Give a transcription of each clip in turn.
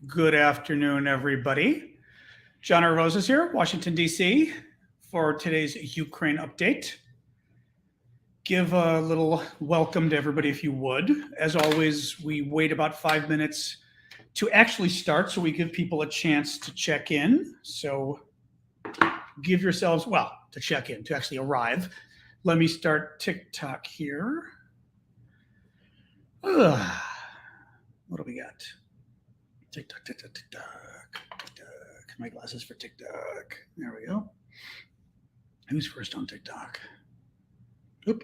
Good afternoon, everybody. John R. Rose is here, Washington, D.C., for today's Ukraine update. Give a little welcome to everybody if you would. As always, we wait about 5 minutes to actually start, so we give people a chance to check in. So give yourselves, to check in, to actually arrive. Let me start TikTok here. What do we got? TikTok. My glasses for TikTok. There we go. Who's first on TikTok? Oop.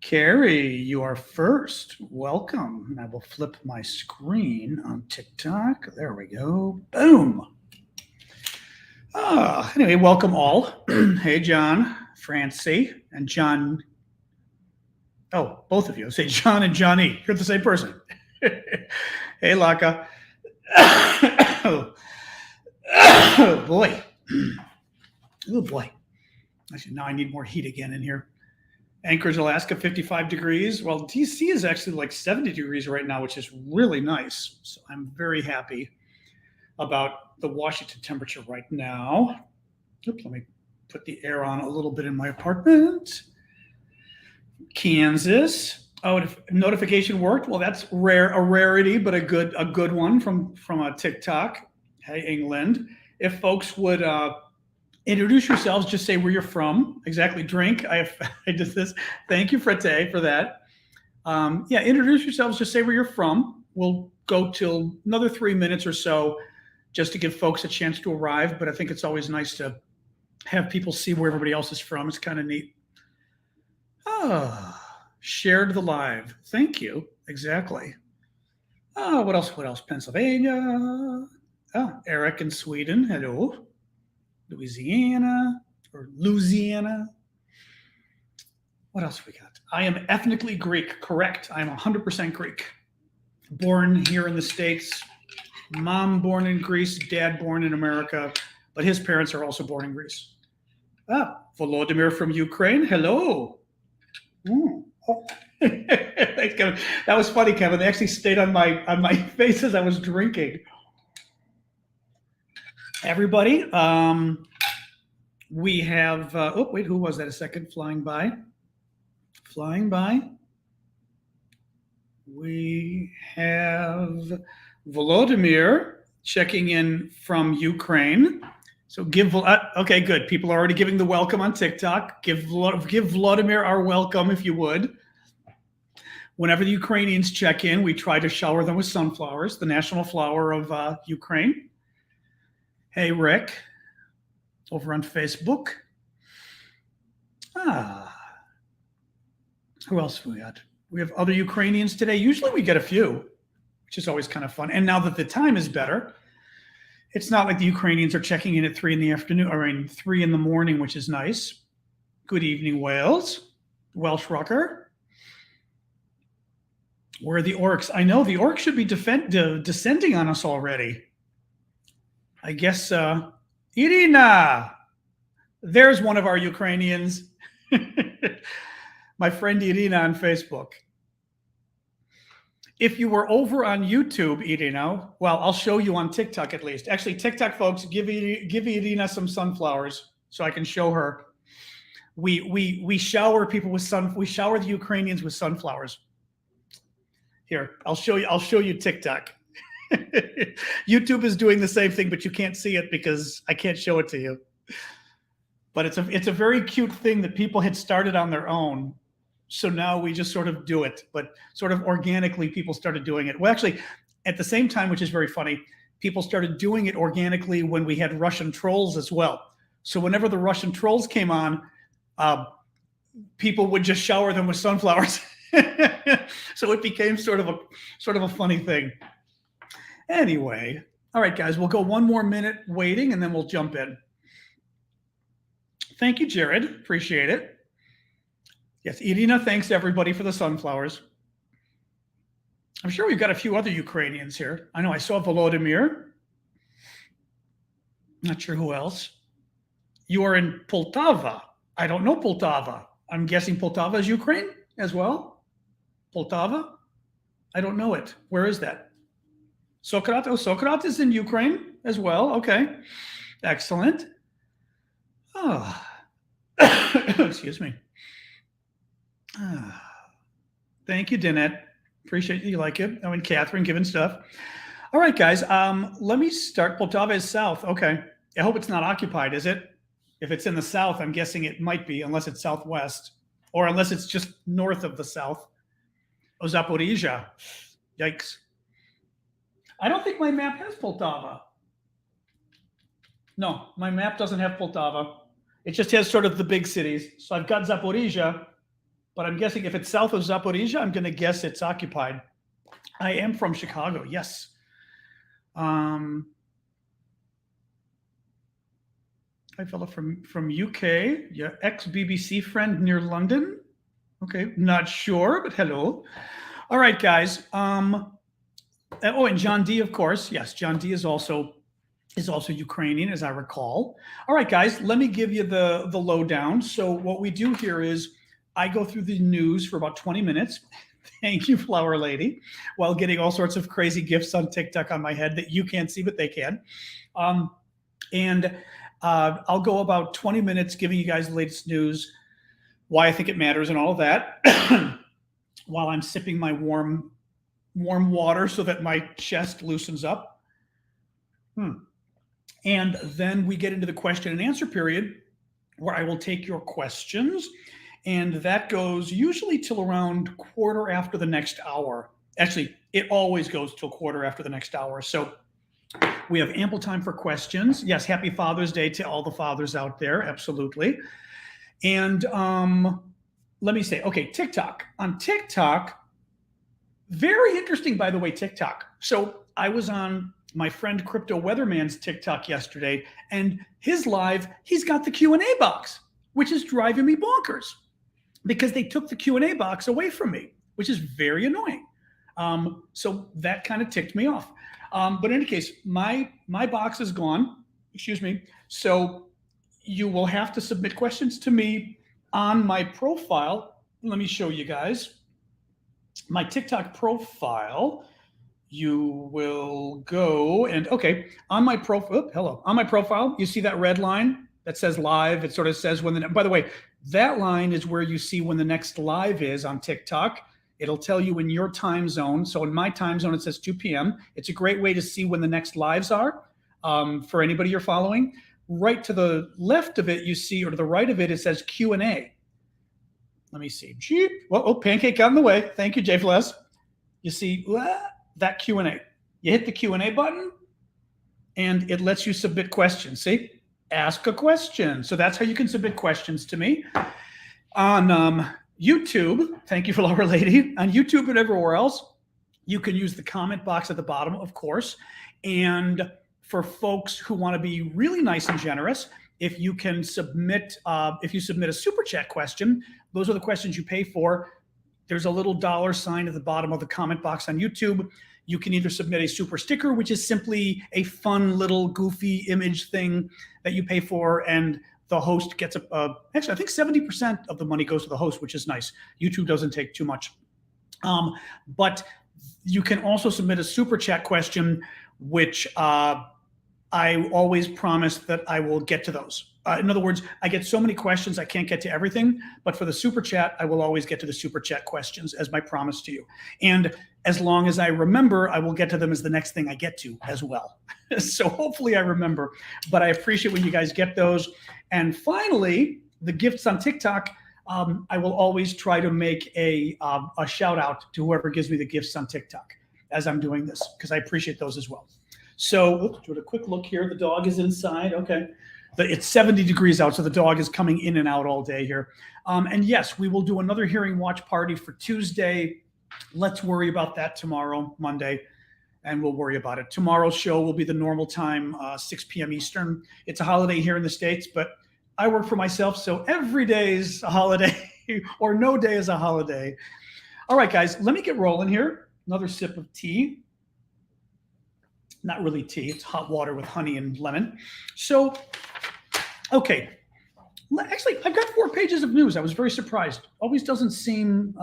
Carrie, you are first. Welcome. And I will flip my screen on TikTok. There we go. Boom. Anyway, welcome all. Hey, John, Francie, and John. Oh, both of you. Say John and Johnny. You're the same person. Hey, Laka. Oh boy. Oh boy. Actually, now I need more heat again in here. Anchorage, Alaska, 55 degrees. Well, DC is actually like 70 degrees right now, which is really nice. So I'm very happy about the Washington temperature right now. Oops, let me put the air on a little bit in my apartment. Kansas. Oh, notification worked. Well, that's a rarity, but a good one from a TikTok. Hey, England. If folks would introduce yourselves, just say where you're from. Exactly. Drink. I did this. Thank you, Frate, for that. Introduce yourselves. Just say where you're from. We'll go till another 3 minutes or so, just to give folks a chance to arrive. But I think it's always nice to have people see where everybody else is from. It's kind of neat. Shared the live. Thank you. Exactly. What else? Pennsylvania. Eric in Sweden. Hello. Louisiana. What else we got? I am ethnically Greek. Correct. I am 100% Greek. Born here in the States. Mom born in Greece. Dad born in America. But his parents are also born in Greece. Volodymyr from Ukraine. Hello. Thanks, Kevin. That was funny, Kevin. They actually stayed on my face as I was drinking. Everybody, we have. Who was that? A second, flying by. We have Volodymyr checking in from Ukraine. So okay, good. People are already giving the welcome on TikTok. Give Volodymyr our welcome, if you would. Whenever the Ukrainians check in, we try to shower them with sunflowers, the national flower of Ukraine. Hey, Rick, over on Facebook. Who else we got? We have other Ukrainians today. Usually we get a few, which is always kind of fun. And now that the time is better, it's not like the Ukrainians are checking in at 3 in the afternoon, or 3 in the morning, which is nice. Good evening, Wales. Welsh Rucker. Where are the orcs? I know the orcs should be descending on us already. I guess, Irina. There's one of our Ukrainians. My friend Irina on Facebook. If you were over on YouTube, Irina, well, I'll show you on TikTok at least. Actually, TikTok folks, give Irina some sunflowers so I can show her. We shower people with we shower the Ukrainians with sunflowers. Here, I'll show you TikTok. YouTube is doing the same thing, but you can't see it because I can't show it to you. But it's a very cute thing that people had started on their own. So now we just sort of do it, but sort of organically people started doing it. Well, actually, at the same time, which is very funny, people started doing it organically when we had Russian trolls as well. So whenever the Russian trolls came on, people would just shower them with sunflowers. So it became sort of a funny thing. Anyway, all right, guys, we'll go one more minute waiting and then we'll jump in. Thank you, Jared. Appreciate it. Yes, Irina, thanks everybody for the sunflowers. I'm sure we've got a few other Ukrainians here. I know I saw Volodymyr. Not sure who else. You are in Poltava. I don't know Poltava. I'm guessing Poltava is Ukraine as well. Poltava? I don't know it. Where is that? Sokrat. Oh, Sokrat is in Ukraine as well. Okay. Excellent. Oh. Excuse me. Thank you, Danette. Appreciate you like it. Oh, and Catherine giving stuff. All right, guys. Let me start. Poltava is south. Okay. I hope it's not occupied, is it? If it's in the south, I'm guessing it might be, unless it's southwest, or unless it's just north of the south. Oh, Zaporizhia. Yikes. I don't think my map has Poltava. No, my map doesn't have Poltava. It just has sort of the big cities. So I've got Zaporizhia, but I'm guessing if it's south of Zaporizhia, I'm going to guess it's occupied. I am from Chicago, yes. Hi, fella from UK. Yeah, ex-BBC friend near London. Okay, not sure, but hello. All right, guys. Oh, and John D, of course. Yes, John D is also Ukrainian, as I recall. All right, guys, let me give you the lowdown. So what we do here is I go through the news for about 20 minutes. Thank you, Flower Lady, while getting all sorts of crazy gifts on TikTok on my head that you can't see, but they can. I'll go about 20 minutes giving you guys the latest news, why I think it matters and all of that, while I'm sipping my warm water so that my chest loosens up. And then we get into the question and answer period where I will take your questions. And that goes usually till around quarter after the next hour. Actually, it always goes till quarter after the next hour. So we have ample time for questions. Yes, happy Father's Day to all the fathers out there. Absolutely. And let me say, okay, TikTok. On TikTok, very interesting, by the way, TikTok. So I was on my friend Crypto Weatherman's TikTok yesterday, and his live, he's got the Q&A box, which is driving me bonkers because they took the Q&A box away from me, which is very annoying. So that kind of ticked me off. But in any case, my box is gone, excuse me. So you will have to submit questions to me on my profile. Let me show you guys. My TikTok profile, you will go and, okay, on my profile, hello, on my profile, you see that red line that says live. It sort of says when by the way, that line is where you see when the next live is on TikTok. It'll tell you in your time zone. So in my time zone, it says 2 p.m. It's a great way to see when the next lives are for anybody you're following. Right to the left of it, you see, or to the right of it, it says Q&A. Let me see. Oh, pancake got in the way. Thank you, Jay Fles. You see that Q&A. You hit the Q&A button, and it lets you submit questions. See? Ask a question. So that's how you can submit questions to me. On YouTube, thank you, Flower Lady. On YouTube and everywhere else, you can use the comment box at the bottom, of course. And for folks who want to be really nice and generous, if you can submit, if you submit a super chat question, those are the questions you pay for. There's a little $sign at the bottom of the comment box on YouTube. You can either submit a super sticker, which is simply a fun little goofy image thing that you pay for, and the host gets actually, I think 70% of the money goes to the host, which is nice. YouTube doesn't take too much. But you can also submit a super chat question, which I always promise that I will get to those. In other words, I get so many questions, I can't get to everything, but for the super chat, I will always get to the super chat questions as my promise to you. And as long as I remember, I will get to them as the next thing I get to as well. So hopefully I remember, but I appreciate when you guys get those. And finally, the gifts on TikTok, I will always try to make a shout out to whoever gives me the gifts on TikTok as I'm doing this, because I appreciate those as well. So do a quick look here. The dog is inside. Okay. It's 70 degrees out, so the dog is coming in and out all day here. And yes, we will do another hearing watch party for Tuesday. Let's worry about that tomorrow, Monday, and we'll worry about it. Tomorrow's show will be the normal time, 6 p.m. Eastern. It's a holiday here in the States, but I work for myself, so every day is a holiday or no day is a holiday. All right, guys, let me get rolling here. Another sip of tea. Not really tea, it's hot water with honey and lemon. So, okay. Actually, I've got 4 pages of news. I was very surprised. Always doesn't seem,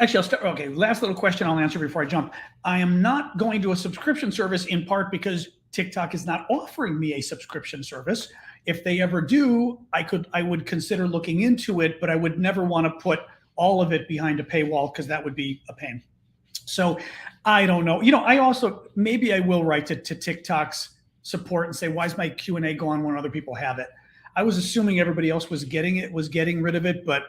Actually, I'll start. Okay, last little question I'll answer before I jump. I am not going to a subscription service in part because TikTok is not offering me a subscription service. If they ever do, I would consider looking into it, but I would never want to put all of it behind a paywall because that would be a pain. So I don't know. I also, maybe I will write to TikTok's support and say, why is my Q&A go on when other people have it? I was assuming everybody else was getting rid of it, but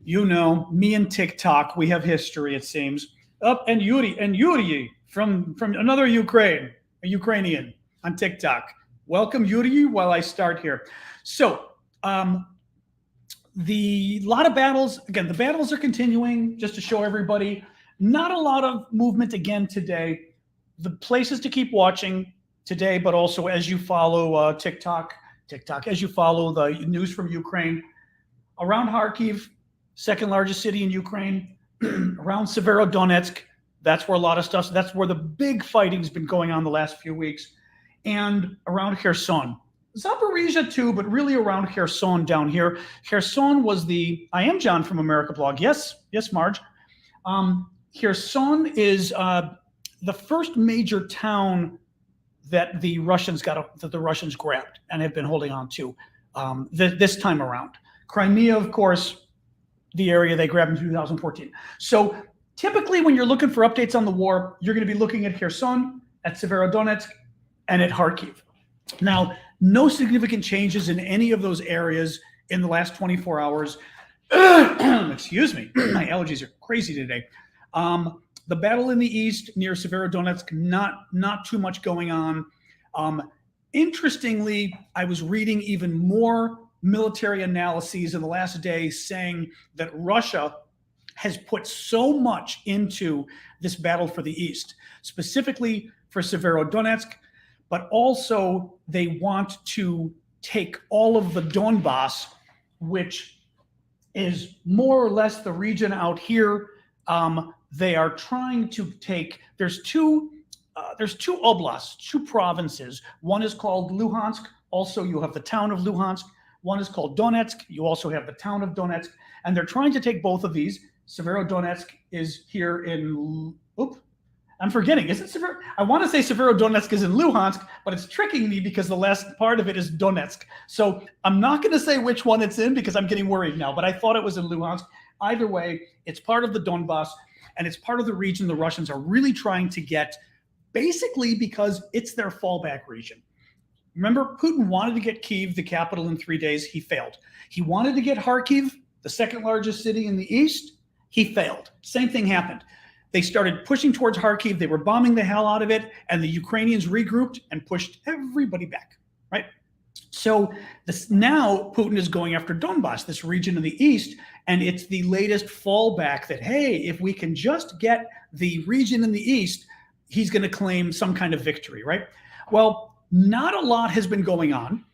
me and TikTok, we have history, it seems. And Yuri from another Ukrainian on TikTok. Welcome, Yuri, while I start here. So the lot of battles, again, the battles are continuing, just to show everybody. Not a lot of movement again today. The places to keep watching today, but also as you follow TikTok, as you follow the news from Ukraine, around Kharkiv, second largest city in Ukraine, around Severodonetsk, that's where a lot of stuff, that's where the big fighting's been going on the last few weeks, and around Kherson. Zaporizhia too, but really around Kherson down here. Kherson was I am John from America blog. Yes, Marge. Kherson is the first major town that the Russians grabbed and have been holding on to this time around. Crimea, of course, the area they grabbed in 2014. So typically when you're looking for updates on the war, you're going to be looking at Kherson, at Severodonetsk, and at Kharkiv. Now, no significant changes in any of those areas in the last 24 hours. Excuse me, my allergies are crazy today. The battle in the east near Severodonetsk, not too much going on. Interestingly, I was reading even more military analyses in the last day saying that Russia has put so much into this battle for the east, specifically for Severodonetsk, but also they want to take all of the Donbass, which is more or less the region out here. They are trying to take, there's two oblasts, two provinces. One is called Luhansk. Also, you have the town of Luhansk. One is called Donetsk. You also have the town of Donetsk. And they're trying to take both of these. Severodonetsk is here in, I'm forgetting. Is it Severo? I want to say Severodonetsk is in Luhansk, but it's tricking me because the last part of it is Donetsk. So I'm not going to say which one it's in because I'm getting worried now, but I thought it was in Luhansk. Either way, it's part of the Donbass, and it's part of the region the Russians are really trying to get, basically because it's their fallback region. Remember, Putin wanted to get Kyiv, the capital, in 3 days. He failed. He wanted to get Kharkiv, the second largest city in the east. He failed. Same thing happened. They started pushing towards Kharkiv. They were bombing the hell out of it, and the Ukrainians regrouped and pushed everybody back, right? So now Putin is going after Donbass, this region in the east, and it's the latest fallback that, hey, if we can just get the region in the east, he's going to claim some kind of victory, right? Well, not a lot has been going on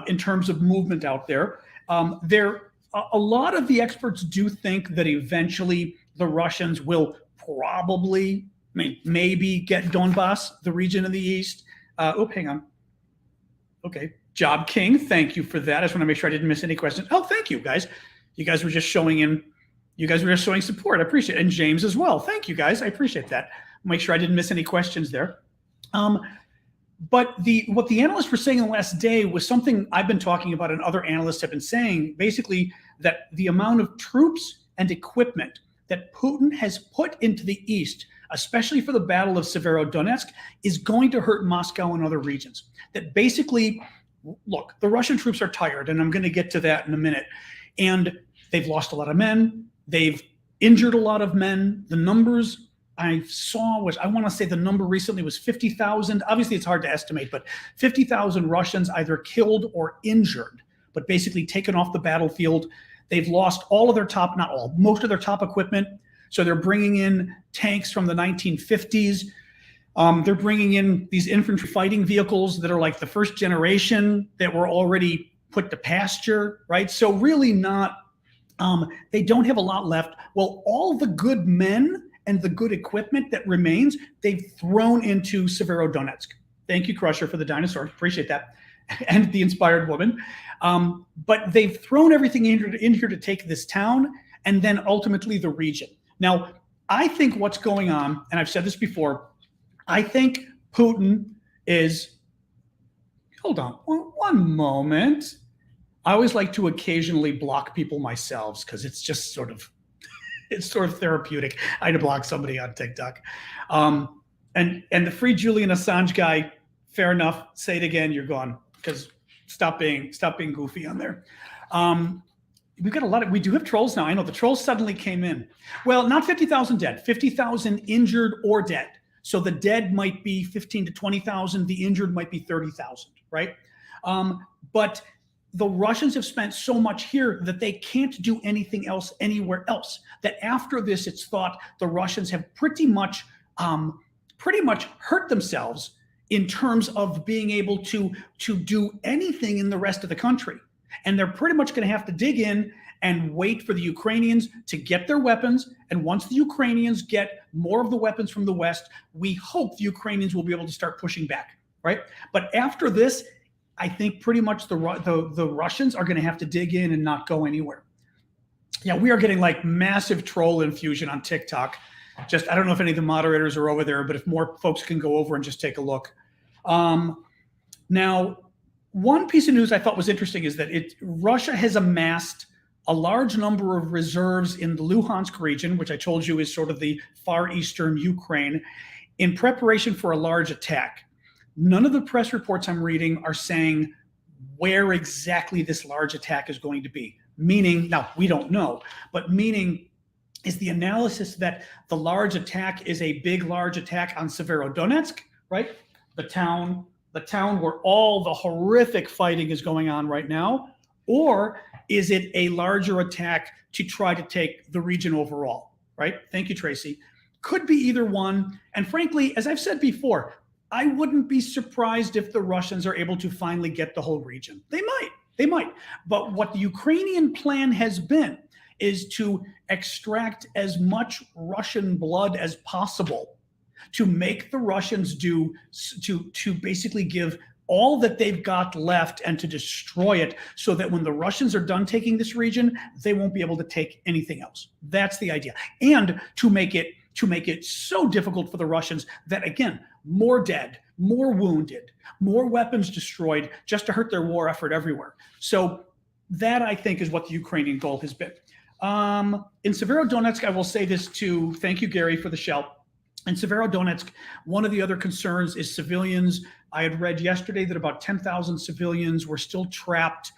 in terms of movement out there. A lot of the experts do think that eventually the Russians will probably, maybe get Donbass, the region in the east. Hang on. Okay. Job King, thank you for that. I just want to make sure I didn't miss any questions. Oh, thank you, guys. You guys were just showing support. I appreciate it. And James as well. Thank you, guys. I appreciate that. Make sure I didn't miss any questions there. But what the analysts were saying in the last day was something I've been talking about and other analysts have been saying, basically that the amount of troops and equipment that Putin has put into the east, especially for the Battle of Severodonetsk, is going to hurt Moscow and other regions. That basically, look, the Russian troops are tired, and I'm going to get to that in a minute. And they've lost a lot of men. They've injured a lot of men. The numbers I saw was, I want to say the number recently was 50,000. Obviously, it's hard to estimate, but 50,000 Russians either killed or injured, but basically taken off the battlefield. They've lost all of their top, not all, most of their top equipment. So they're bringing in tanks from the 1950s. They're bringing in these infantry fighting vehicles that are like the first generation that were already put to pasture, right? So really not, they don't have a lot left. Well, all the good men and the good equipment that remains, they've thrown into Severodonetsk. Thank you, Crusher, for the dinosaurs. Appreciate that. And the inspired woman. But they've thrown everything in here to take this town and then ultimately the region. Now, I think what's going on, and I've said this before, I think Putin is, hold on one moment. I always like to occasionally block people myself because it's just sort of, it's sort of therapeutic. I had to block somebody on TikTok. And the free Julian Assange guy, fair enough. Say it again, you're gone. Because stop being goofy on there. We've got a lot of, we do have trolls now. I know the trolls suddenly came in. Well, not 50,000 dead, 50,000 injured or dead. So the dead might be 15 to 20,000. The injured might be 30,000, right? But the Russians have spent so much here that they can't do anything else anywhere else. That after this, it's thought the Russians have pretty much hurt themselves in terms of being able to do anything in the rest of the country. And they're pretty much going to have to dig in and wait for the Ukrainians to get their weapons. And once the Ukrainians get more of the weapons from the West, we hope the Ukrainians will be able to start pushing back, right? But after this, I think pretty much the Russians are going to have to dig in and not go anywhere. Yeah, we are getting like massive troll infusion on TikTok. Just, I don't know if any of the moderators are over there, but if more folks can go over and just take a look. Now, one piece of news I thought was interesting is that Russia has amassed a large number of reserves in the Luhansk region, which I told you is sort of the far eastern Ukraine, in preparation for a large attack. None of the press reports I'm reading are saying where exactly this large attack is going to be. Meaning, now we don't know, but meaning is the analysis that the large attack is a big, large attack on Severodonetsk, right? The town where all the horrific fighting is going on right now, or is it a larger attack to try to take the region overall, right? Thank you, Tracy. Could be either one. And frankly, as I've said before, I wouldn't be surprised if the Russians are able to finally get the whole region. They might. But what the Ukrainian plan has been is to extract as much Russian blood as possible to make the Russians to basically give all that they've got left and to destroy it so that when the Russians are done taking this region, they won't be able to take anything else. That's the idea. And to make it so difficult for the Russians that, again, more dead, more wounded, more weapons destroyed, just to hurt their war effort everywhere. So that, I think, is what the Ukrainian goal has been. In Severodonetsk, I will say this too. Thank you, Gary, for the shout. In Severodonetsk, one of the other concerns is civilians. I had read yesterday that about 10,000 civilians were still trapped.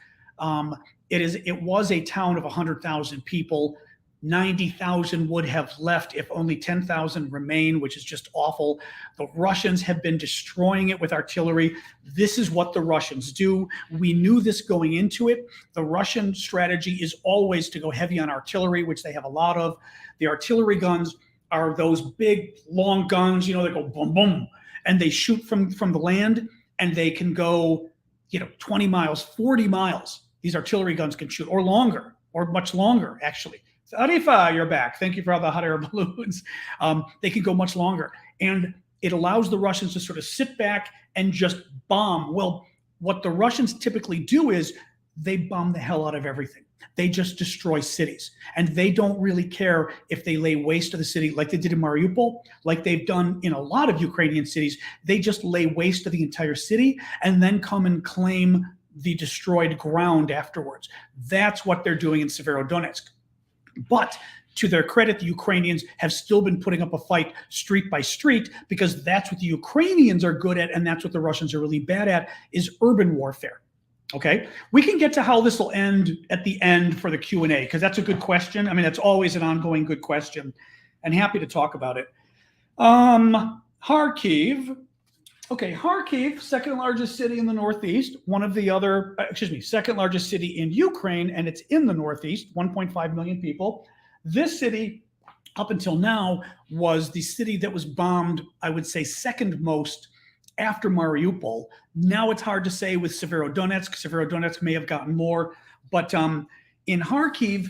It was a town of 100,000 people. 90,000 would have left if only 10,000 remain, which is just awful. The Russians have been destroying it with artillery. This is what the Russians do. We knew this going into it. The Russian strategy is always to go heavy on artillery, which they have a lot of. The artillery guns are those big, long guns, they go boom, boom, and they shoot from the land, and they can go, 20 miles, 40 miles. These artillery guns can shoot, or longer, or much longer, actually. Arifa, you're back. Thank you for all the hot air balloons. They can go much longer. And it allows the Russians to sort of sit back and just bomb. Well, what the Russians typically do is they bomb the hell out of everything. They just destroy cities. And they don't really care if they lay waste to the city like they did in Mariupol, like they've done in a lot of Ukrainian cities. They just lay waste to the entire city and then come and claim the destroyed ground afterwards. That's what they're doing in Severodonetsk. But to their credit, the Ukrainians have still been putting up a fight street by street because that's what the Ukrainians are good at, and that's what the Russians are really bad at, is urban warfare. Okay, we can get to how this will end at the end for the Q&A, because that's a good question. I mean, it's always an ongoing good question, and happy to talk about it. Kharkiv. Okay, Kharkiv, second largest city in the Northeast, second largest city in Ukraine, and it's in the Northeast, 1.5 million people. This city, up until now, was the city that was bombed, I would say, second most after Mariupol. Now it's hard to say with Severodonetsk. Severodonetsk may have gotten more, but in Kharkiv,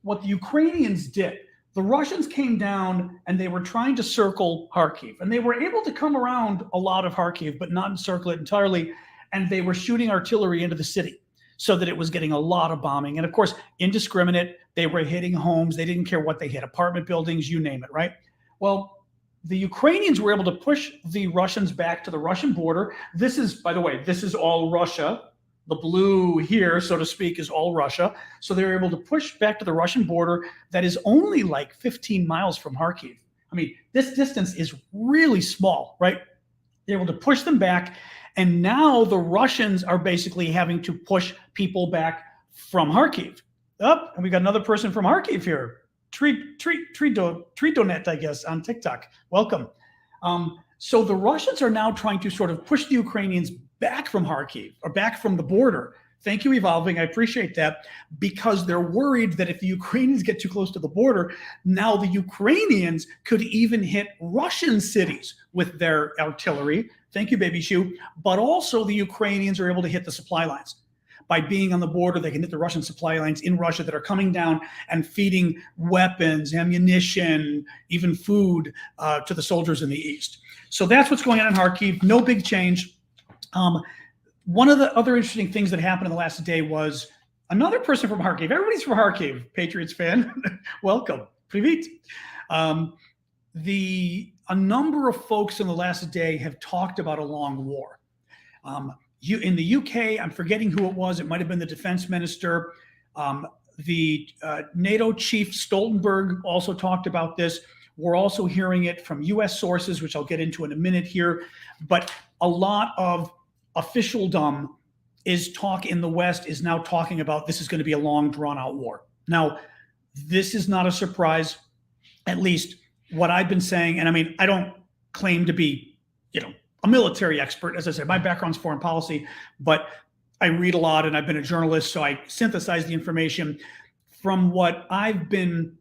what the Ukrainians did, the Russians came down and they were trying to circle Kharkiv, and they were able to come around a lot of Kharkiv, but not encircle it entirely, and they were shooting artillery into the city. so that it was getting a lot of bombing. And of course, indiscriminate. They were hitting homes. They didn't care what they hit, apartment buildings, you name it, right? Well, the Ukrainians were able to push the Russians back to the Russian border. This is, by the way, this is all Russia. The blue here, so to speak, is all Russia. So they were able to push back to the Russian border that is only like 15 miles from Kharkiv. I mean, this distance is really small, right? They're able to push them back. And now the Russians are basically having to push people back from Kharkiv. Oh, and we got another person from Kharkiv here. Tritonet, I guess, on TikTok. Welcome. So the Russians are now trying to sort of push the Ukrainians back from Kharkiv or back from the border. Thank you, Evolving. I appreciate that, because they're worried that if the Ukrainians get too close to the border, now the Ukrainians could even hit Russian cities with their artillery. Thank you, Baby Shoe. But also the Ukrainians are able to hit the supply lines. By being on the border, they can hit the Russian supply lines in Russia that are coming down and feeding weapons, ammunition, even food to the soldiers in the east. So that's what's going on in Kharkiv. No big change. One of the other interesting things that happened in the last day was another person from Kharkiv. Everybody's from Kharkiv, Patriots fan. Welcome. Привет. A number of folks in the last day have talked about a long war. In the UK, I'm forgetting who it was. It might have been the defense minister. The NATO chief Stoltenberg also talked about this. We're also hearing it from US sources, which I'll get into in a minute here. But a lot of officialdom in the West is now talking about this is going to be a long, drawn-out war. Now, this is not a surprise, at least what I've been saying. And I mean, I don't claim to be, a military expert. As I said, my background's foreign policy, but I read a lot and I've been a journalist, so I synthesize the information from what I've been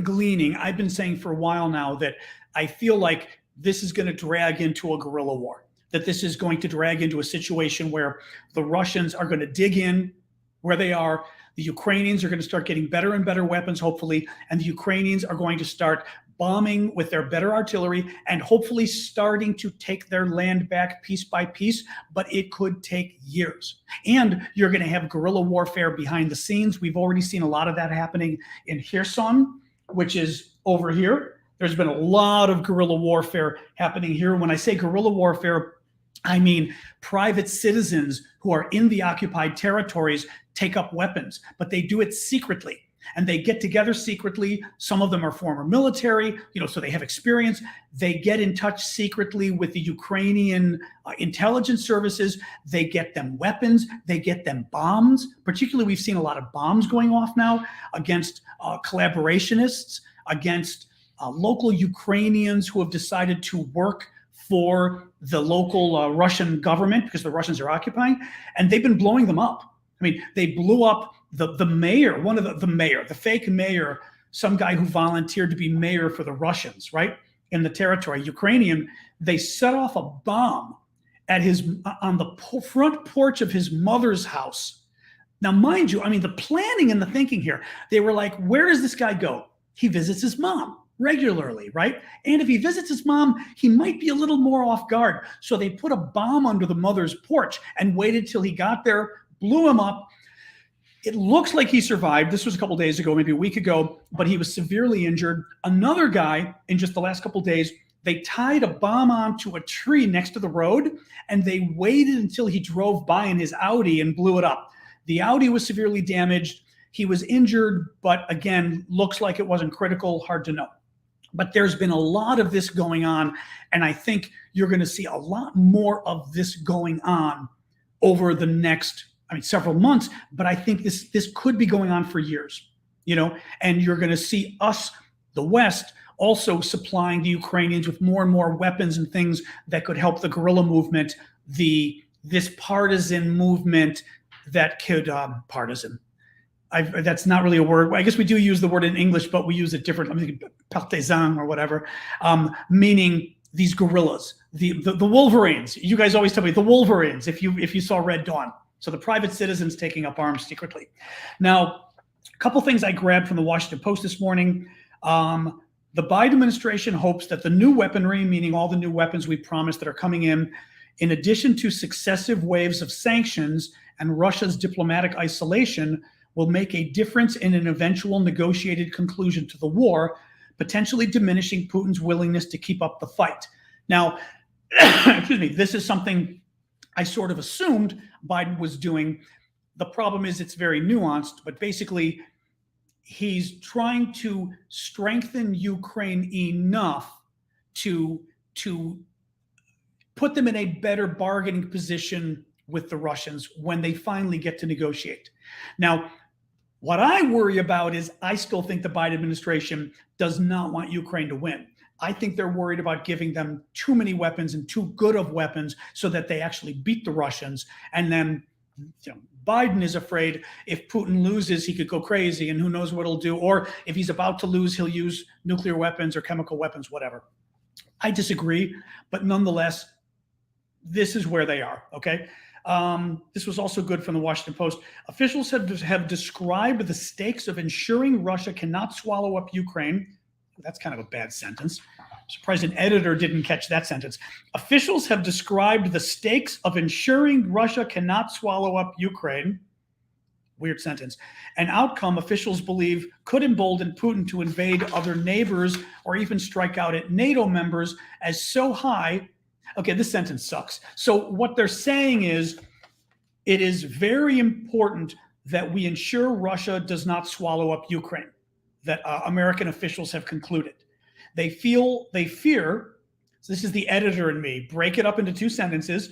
gleaning. I've been saying for a while now that I feel like this is going to drag into a guerrilla war, that this is going to drag into a situation where the Russians are going to dig in where they are. The Ukrainians are going to start getting better and better weapons, hopefully, and the Ukrainians are going to start bombing with their better artillery and hopefully starting to take their land back piece by piece, but it could take years. And you're going to have guerrilla warfare behind the scenes. We've already seen a lot of that happening in Kherson, which is over here. There's been a lot of guerrilla warfare happening here. When I say guerrilla warfare, I mean private citizens who are in the occupied territories take up weapons, but they do it secretly. And they get together secretly. Some of them are former military, so they have experience. They get in touch secretly with the Ukrainian intelligence services. They get them weapons. They get them bombs. Particularly, we've seen a lot of bombs going off now against collaborationists, against local Ukrainians who have decided to work for the local Russian government because the Russians are occupying, and they've been blowing them up. I mean, they blew up the mayor, the fake mayor, some guy who volunteered to be mayor for the Russians, right, in the territory, Ukrainian. They set off a bomb at on the front porch of his mother's house. Now, mind you, I mean, the planning and the thinking here, they were like, where does this guy go? He visits his mom regularly, right? And if he visits his mom, he might be a little more off guard. So they put a bomb under the mother's porch and waited till he got there, blew him up. It looks like he survived. This was a couple days ago, maybe a week ago, but he was severely injured. Another guy, in just the last couple days, they tied a bomb onto a tree next to the road, and they waited until he drove by in his Audi and blew it up. The Audi was severely damaged. He was injured, but again, looks like it wasn't critical, hard to know. But there's been a lot of this going on, and I think you're going to see a lot more of this going on over the next several months, but I think this could be going on for years, and you're going to see us, the West, also supplying the Ukrainians with more and more weapons and things that could help the guerrilla movement, this partisan movement that could, partisan. That's not really a word. I guess we do use the word in English, but we use it differently. Partisan or whatever, meaning these guerrillas, the Wolverines. You guys always tell me the Wolverines if you saw Red Dawn. So the private citizens taking up arms secretly. Now, a couple things I grabbed from the Washington Post this morning. The Biden administration hopes that the new weaponry, meaning all the new weapons we promised that are coming in addition to successive waves of sanctions and Russia's diplomatic isolation will make a difference in an eventual negotiated conclusion to the war, potentially diminishing Putin's willingness to keep up the fight. Now, excuse me, this is something I sort of assumed Biden was doing. The problem is it's very nuanced, but basically he's trying to strengthen Ukraine enough to put them in a better bargaining position with the Russians when they finally get to negotiate. Now, what I worry about is I still think the Biden administration does not want Ukraine to win. I think they're worried about giving them too many weapons and too good of weapons so that they actually beat the Russians. And then, Biden is afraid if Putin loses, he could go crazy and who knows what he'll do. Or if he's about to lose, he'll use nuclear weapons or chemical weapons, whatever. I disagree, but nonetheless, this is where they are, okay? This was also good from the Washington Post. Officials have described the stakes of ensuring Russia cannot swallow up Ukraine. That's kind of a bad sentence. I'm surprised an editor didn't catch that sentence. Officials have described the stakes of ensuring Russia cannot swallow up Ukraine. Weird sentence. An outcome officials believe could embolden Putin to invade other neighbors or even strike out at NATO members as so high. Okay, this sentence sucks. So what they're saying is it is very important that we ensure Russia does not swallow up Ukraine, that American officials have concluded. They fear, so this is the editor in me, break it up into two sentences.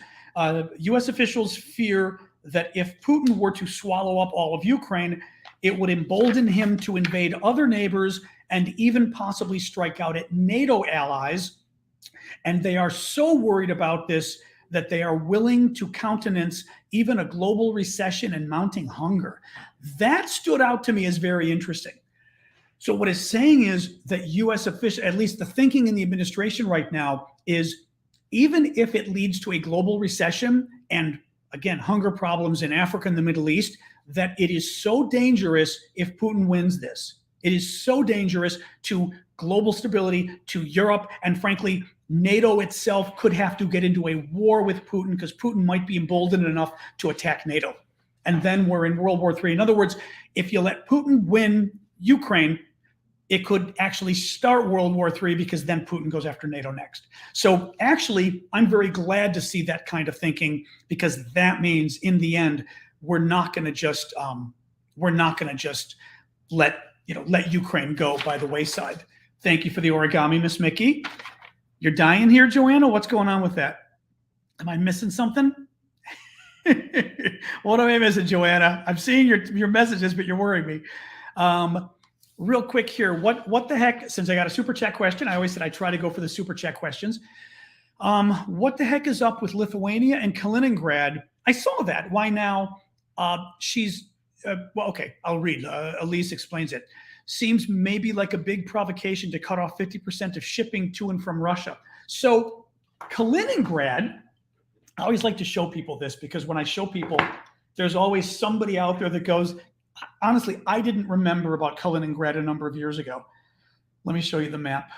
U.S. officials fear that if Putin were to swallow up all of Ukraine, it would embolden him to invade other neighbors and even possibly strike out at NATO allies. And they are so worried about this that they are willing to countenance even a global recession and mounting hunger. That stood out to me as very interesting. So what it's saying is that U.S. officials, at least the thinking in the administration right now, is even if it leads to a global recession and, again, hunger problems in Africa and the Middle East, that it is so dangerous if Putin wins this. It is so dangerous to global stability, to Europe, and frankly, NATO itself could have to get into a war with Putin because Putin might be emboldened enough to attack NATO. And then we're in World War III. In other words, if you let Putin win Ukraine, it could actually start World War III because then Putin goes after NATO next. So actually, I'm very glad to see that kind of thinking because that means in the end, we're not going to just let Ukraine go by the wayside. Thank you for the origami, Miss Mickey. You're dying here, Joanna? What's going on with that? Am I missing something? What am I missing, Joanna? I'm seeing your messages, but you're worrying me. Real quick here, what the heck, since I got a super chat question, I always said I try to go for the super chat questions. What the heck is up with Lithuania and Kaliningrad? I saw that. Why now? Well, okay, I'll read. Elise explains it. Seems maybe like a big provocation to cut off 50% of shipping to and from Russia. So Kaliningrad, I always like to show people this because when I show people, there's always somebody out there that goes, honestly, I didn't remember about Kaliningrad a number of years ago. Let me show you the map.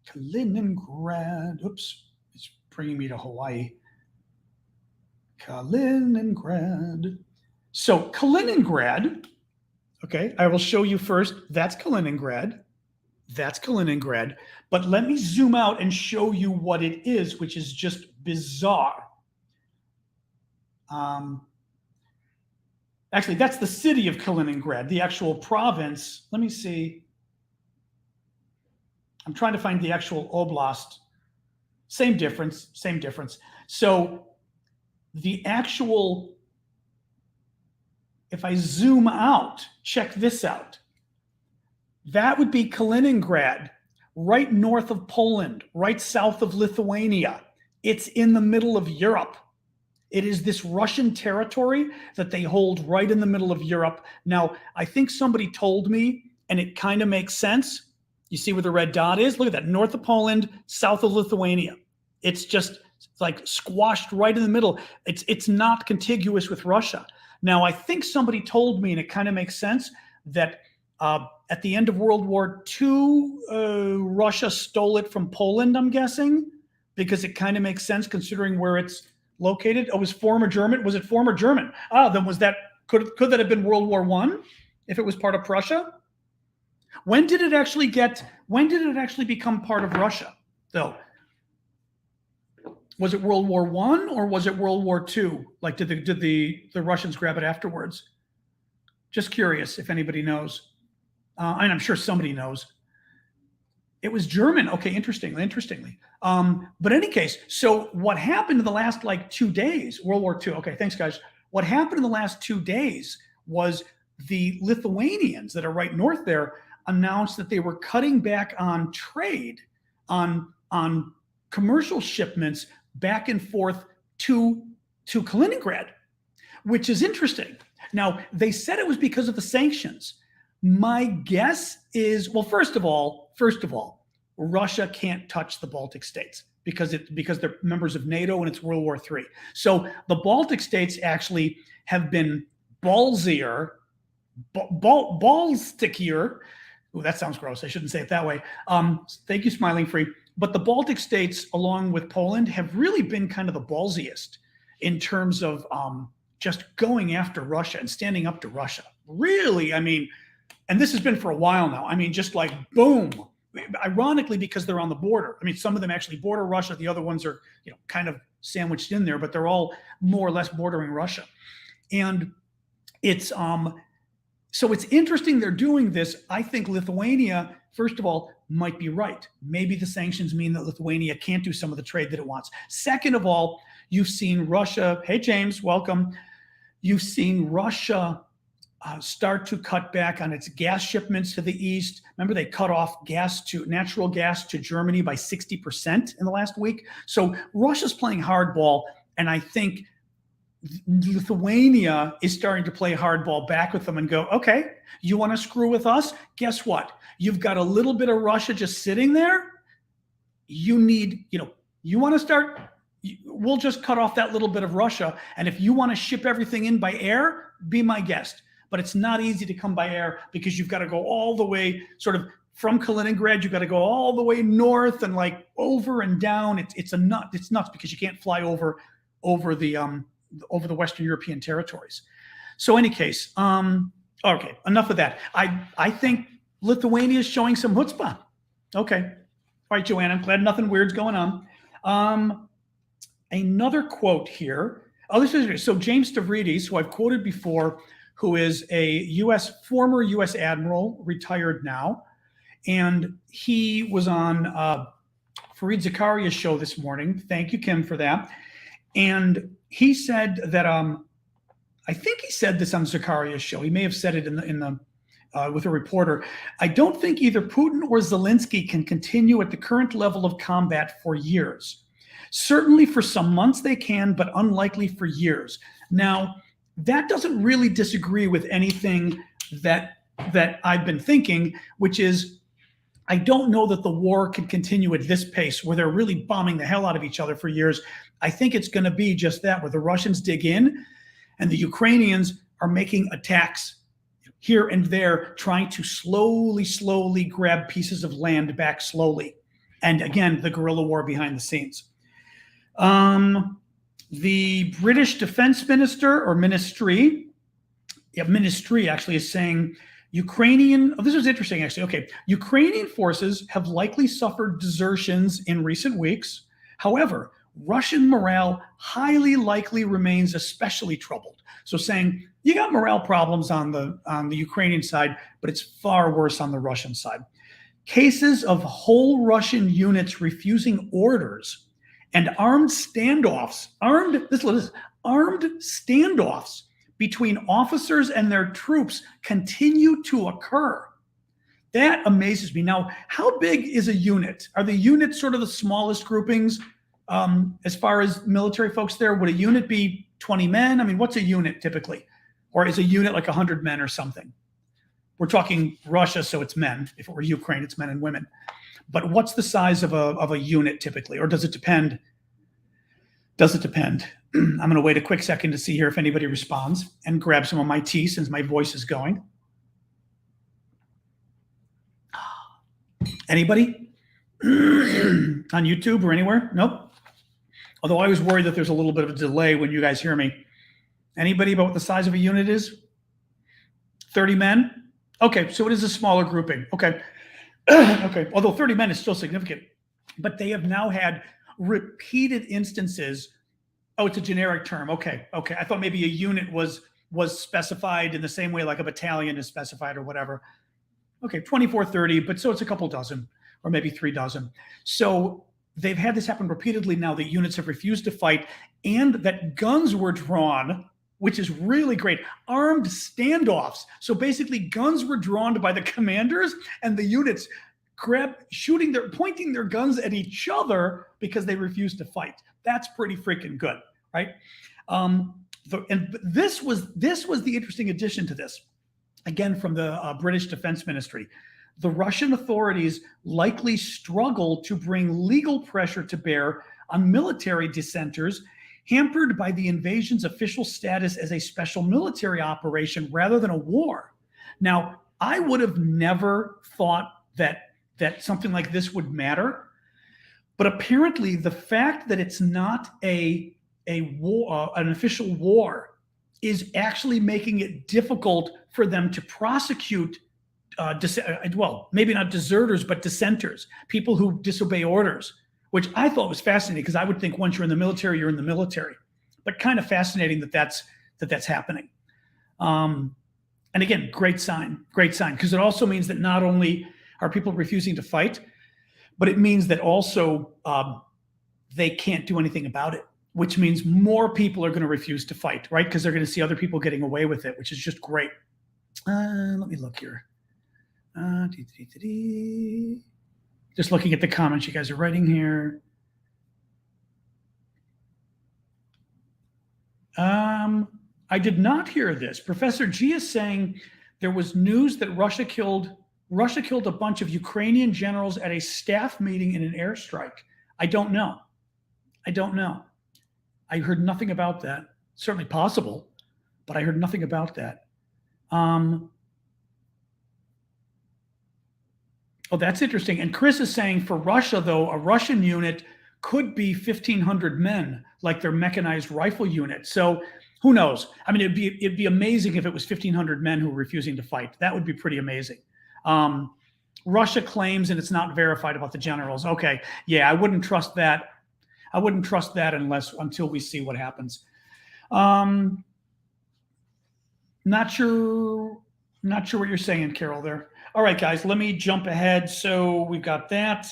Kaliningrad, oops, it's bringing me to Hawaii. Kaliningrad. So Kaliningrad, okay, I will show you first. That's Kaliningrad. That's Kaliningrad. But let me zoom out and show you what it is, which is just bizarre. Actually, that's the city of Kaliningrad, the actual province. Let me see. I'm trying to find the actual oblast. Same difference, same difference. So the actual, if I zoom out, check this out. That would be Kaliningrad, right north of Poland, right south of Lithuania. It's in the middle of Europe. It is this Russian territory that they hold right in the middle of Europe. Now, I think somebody told me, and it kind of makes sense. You see where the red dot is? Look at that, north of Poland, south of Lithuania. It's just like squashed right in the middle. It's not contiguous with Russia. Now, I think somebody told me, and it kind of makes sense, that at the end of World War II, Russia stole it from Poland, I'm guessing, because it kind of makes sense considering where it's located? Oh, it was former German. Was it former German? Then was that could that have been World War I if it was part of Prussia? When did it actually become part of Russia, though? Was it World War I or was it World War II? Like, did the Russians grab it afterwards? Just curious if anybody knows. And I'm sure somebody knows. It was German. Okay, interestingly. But in any case, so what happened in the last 2 days, World War II. Okay, thanks, guys. What happened in the last 2 days was the Lithuanians that are right north there announced that they were cutting back on trade, on commercial shipments back and forth to Kaliningrad, which is interesting. Now, they said it was because of the sanctions. My guess is, well, first of all, Russia can't touch the Baltic states because they're members of NATO and it's World War III. So the Baltic states actually have been ballsier. Ooh, that sounds gross. I shouldn't say it that way. Thank you, Smiling Free. But the Baltic states, along with Poland, have really been kind of the ballsiest in terms of just going after Russia and standing up to Russia. Really, I mean, and this has been for a while now. I mean, just like boom. Ironically, because they're on the border. I mean, some of them actually border Russia. The other ones are, kind of sandwiched in there, but they're all more or less bordering Russia. And it's so it's interesting they're doing this. I think Lithuania, first of all, might be right. Maybe the sanctions mean that Lithuania can't do some of the trade that it wants. Second of all, you've seen Russia. Hey, James, welcome. You've seen Russia start to cut back on its gas shipments to the east. Remember, they cut off natural gas to Germany by 60% in the last week. So Russia's playing hardball, and I think Lithuania is starting to play hardball back with them and go, okay, you want to screw with us? Guess what? You've got a little bit of Russia just sitting there. You need, you want to start, we'll just cut off that little bit of Russia. And if you want to ship everything in by air, be my guest. But it's not easy to come by air because you've got to go all the way sort of from Kaliningrad. You've got to go all the way north and over and down. It's nuts because you can't fly over the Western European territories. So any case, okay, enough of that. I think Lithuania is showing some chutzpah. Okay. All right, Joanna, I'm glad nothing weird's going on. Another quote here. Oh, this is so James Stavridis, who I've quoted before, who is a former U.S. admiral, retired now. And he was on Fareed Zakaria's show this morning. Thank you, Kim, for that. And he said that I think he said this on Zakaria's show. He may have said it in the with a reporter. I don't think either Putin or Zelensky can continue at the current level of combat for years. Certainly for some months they can, but unlikely for years. Now, that doesn't really disagree with anything that I've been thinking, which is I don't know that the war can continue at this pace where they're really bombing the hell out of each other for years. I think it's going to be just that, where the Russians dig in and the Ukrainians are making attacks here and there, trying to slowly grab pieces of land back slowly. And again, the guerrilla war behind the scenes. The British defense minister or ministry actually is saying this was interesting actually. Okay, Ukrainian forces have likely suffered desertions in recent weeks. However, Russian morale highly likely remains especially troubled. So saying you got morale problems on the Ukrainian side, but it's far worse on the Russian side. Cases of whole Russian units refusing orders and armed standoffs between officers and their troops continue to occur. That amazes me. Now, how big is a unit? Are the units sort of the smallest groupings as far as military folks there? Would a unit be 20 men? I mean, what's a unit typically? Or is a unit like 100 men or something? We're talking Russia, so it's men. If it were Ukraine, it's men and women. But what's the size of a unit typically? Or does it depend? Does it depend? I'm going to wait a quick second to see here if anybody responds and grab some of my tea since my voice is going. Anybody? On YouTube or anywhere? Nope. Although I was worried that there's a little bit of a delay when you guys hear me. Anybody about what the size of a unit is? 30 men? Okay, so it is a smaller grouping. Okay. Okay, although 30 men is still significant. But they have now had repeated instances. Oh, it's a generic term. Okay. I thought maybe a unit was specified in the same way like a battalion is specified or whatever. Okay, 24, 30, but so it's a couple dozen or maybe 3 dozen. So they've had this happen repeatedly now that units have refused to fight and that guns were drawn, which is really great. Armed standoffs. So basically guns were drawn by the commanders and the units pointing their guns at each other because they refused to fight. That's pretty freaking good, right? This was the interesting addition to this. Again, from the British Defense Ministry. The Russian authorities likely struggle to bring legal pressure to bear on military dissenters, hampered by the invasion's official status as a special military operation rather than a war. Now, I would have never thought that something like this would matter, but apparently the fact that it's not a war, an official war, is actually making it difficult for them to prosecute, well, maybe not deserters, but dissenters, people who disobey orders, which I thought was fascinating because I would think once you're in the military, you're in the military. But kind of fascinating that that's happening. And again, great sign, because it also means that not only are people refusing to fight, but it means that also they can't do anything about it, which means more people are going to refuse to fight, right? Because they're going to see other people getting away with it, which is just great. Let me look here. Just looking at the comments you guys are writing here. I did not hear this. Professor G is saying there was news that Russia killed a bunch of Ukrainian generals at a staff meeting in an airstrike. I don't know. I heard nothing about that. Certainly possible, but I heard nothing about that. Oh, that's interesting. And Chris is saying for Russia, though, a Russian unit could be 1,500 men, like their mechanized rifle unit. So who knows? I mean, it'd be amazing if it was 1,500 men who were refusing to fight. That would be pretty amazing. Russia claims, and it's not verified about the generals. Okay, yeah, I wouldn't trust that. I wouldn't trust that until we see what happens. Not sure what you're saying, Carol, there. All right, guys, let me jump ahead. So we've got that.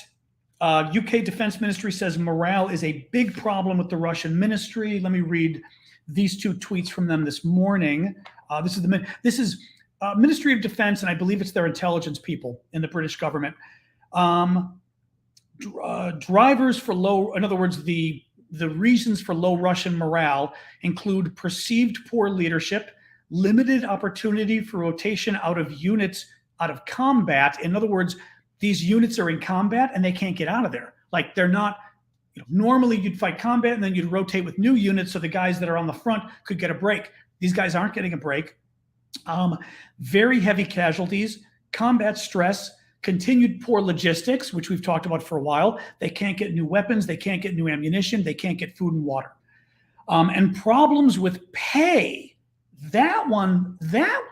UK Defense Ministry says morale is a big problem with the Russian ministry. Let me read these 2 tweets from them this morning. This is Ministry of Defense, and I believe it's their intelligence people in the British government. Drivers for low, in other words, the reasons for low Russian morale include perceived poor leadership, limited opportunity for rotation out of units out of combat. In other words, these units are in combat and they can't get out of there. Like they're not, normally you'd fight combat and then you'd rotate with new units so the guys that are on the front could get a break. These guys aren't getting a break. Very heavy casualties, combat stress, continued poor logistics, which we've talked about for a while. They can't get new weapons. They can't get new ammunition. They can't get food and water. And problems with pay. That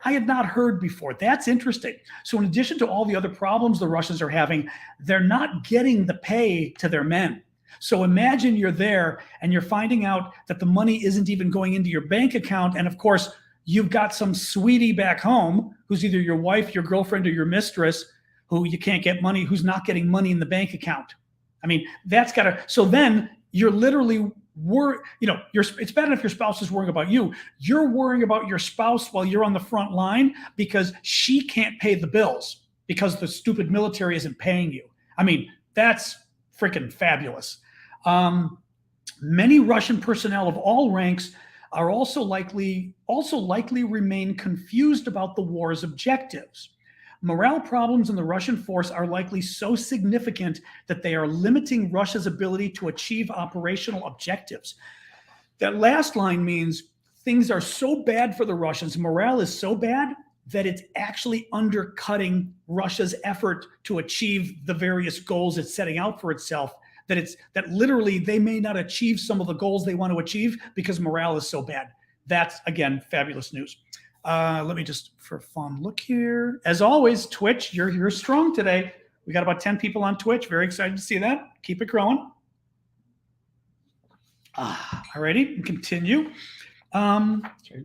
I had not heard before. That's interesting. So in addition to all the other problems the Russians are having, they're not getting the pay to their men. So imagine you're there and you're finding out that the money isn't even going into your bank account. And of course, you've got some sweetie back home who's either your wife, your girlfriend, or your who you can't get money, who's not getting money in the bank account. I mean, so then you're literally it's bad enough your spouse is worrying about you. You're worrying about your spouse while you're on the front line because she can't pay the bills because the stupid military isn't paying you. I mean, that's freaking fabulous. Many Russian personnel of all ranks are also likely remain confused about the war's objectives. Morale problems in the Russian force are likely so significant that they are limiting Russia's ability to achieve operational objectives. That last line means things are so bad for the Russians, morale is so bad that it's actually undercutting Russia's effort to achieve the various goals it's setting out for itself. that literally they may not achieve some of the goals they want to achieve because morale is so bad. That's, again, fabulous news. Let me just, for fun, look here. As always, Twitch, you're strong today. We got about 10 people on Twitch. Very excited to see that. Keep it growing. Alrighty, continue.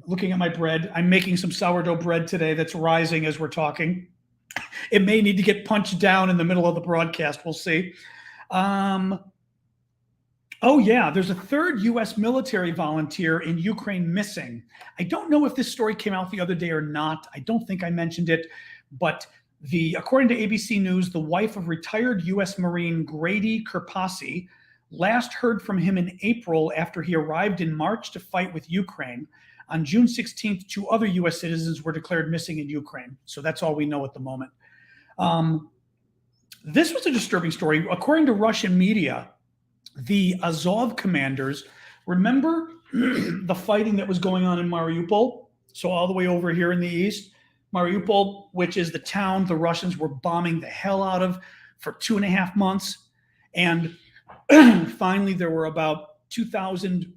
Looking at my bread, I'm making some sourdough bread today that's rising as we're talking. It may need to get punched down in the middle of the broadcast. We'll see. Oh, yeah, there's a third U.S. military volunteer in Ukraine missing. I don't know if this story came out the other day or not. I don't think I mentioned it, but according to ABC News, the wife of retired U.S. Marine Grady Kirpasi last heard from him in April after he arrived in March to fight with Ukraine. On June 16th, 2 other U.S. citizens were declared missing in Ukraine. So that's all we know at the moment. This was a disturbing story. According to Russian media, the Azov commanders, remember the fighting that was going on in Mariupol? So all the way over here in the east, Mariupol, which is the town the Russians were bombing the hell out of for 2.5 months. And finally, there were about 2,000,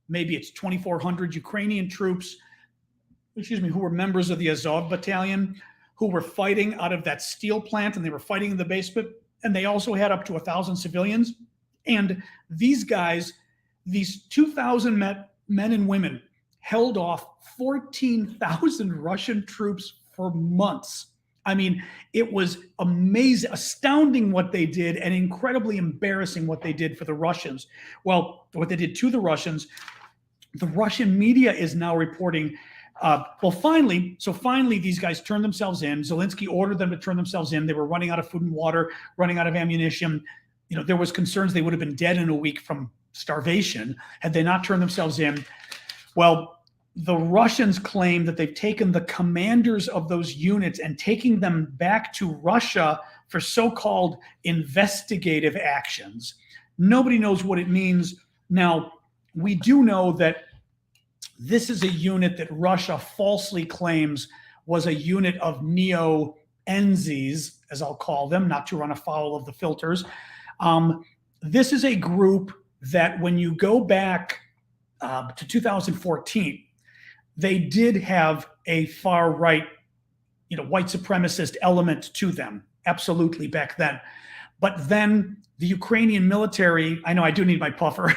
maybe it's 2,400 Ukrainian troops, who were members of the Azov battalion, who were fighting out of that steel plant, and they were fighting in the basement. And they also had up to 1,000 civilians. And these guys, these 2,000 men and women, held off 14,000 Russian troops for months. I mean, it was amazing, astounding what they did, and incredibly embarrassing what they did for the Russians. Well, what they did to the Russians, the Russian media is now reporting, finally, these guys turned themselves in. Zelensky ordered them to turn themselves in. They were running out of food and water, running out of ammunition. There was concerns they would have been dead in a week from starvation had they not turned themselves in. Well, the Russians claim that they've taken the commanders of those units and taking them back to Russia for so-called investigative actions. Nobody knows what it means. Now, we do know that this is a unit that Russia falsely claims was a unit of neo-Enzis, as I'll call them, not to run afoul of the filters. This is a group that when you go back to 2014, they did have a far right, white supremacist element to them, absolutely back then. But then the Ukrainian military, I know I do need my puffer.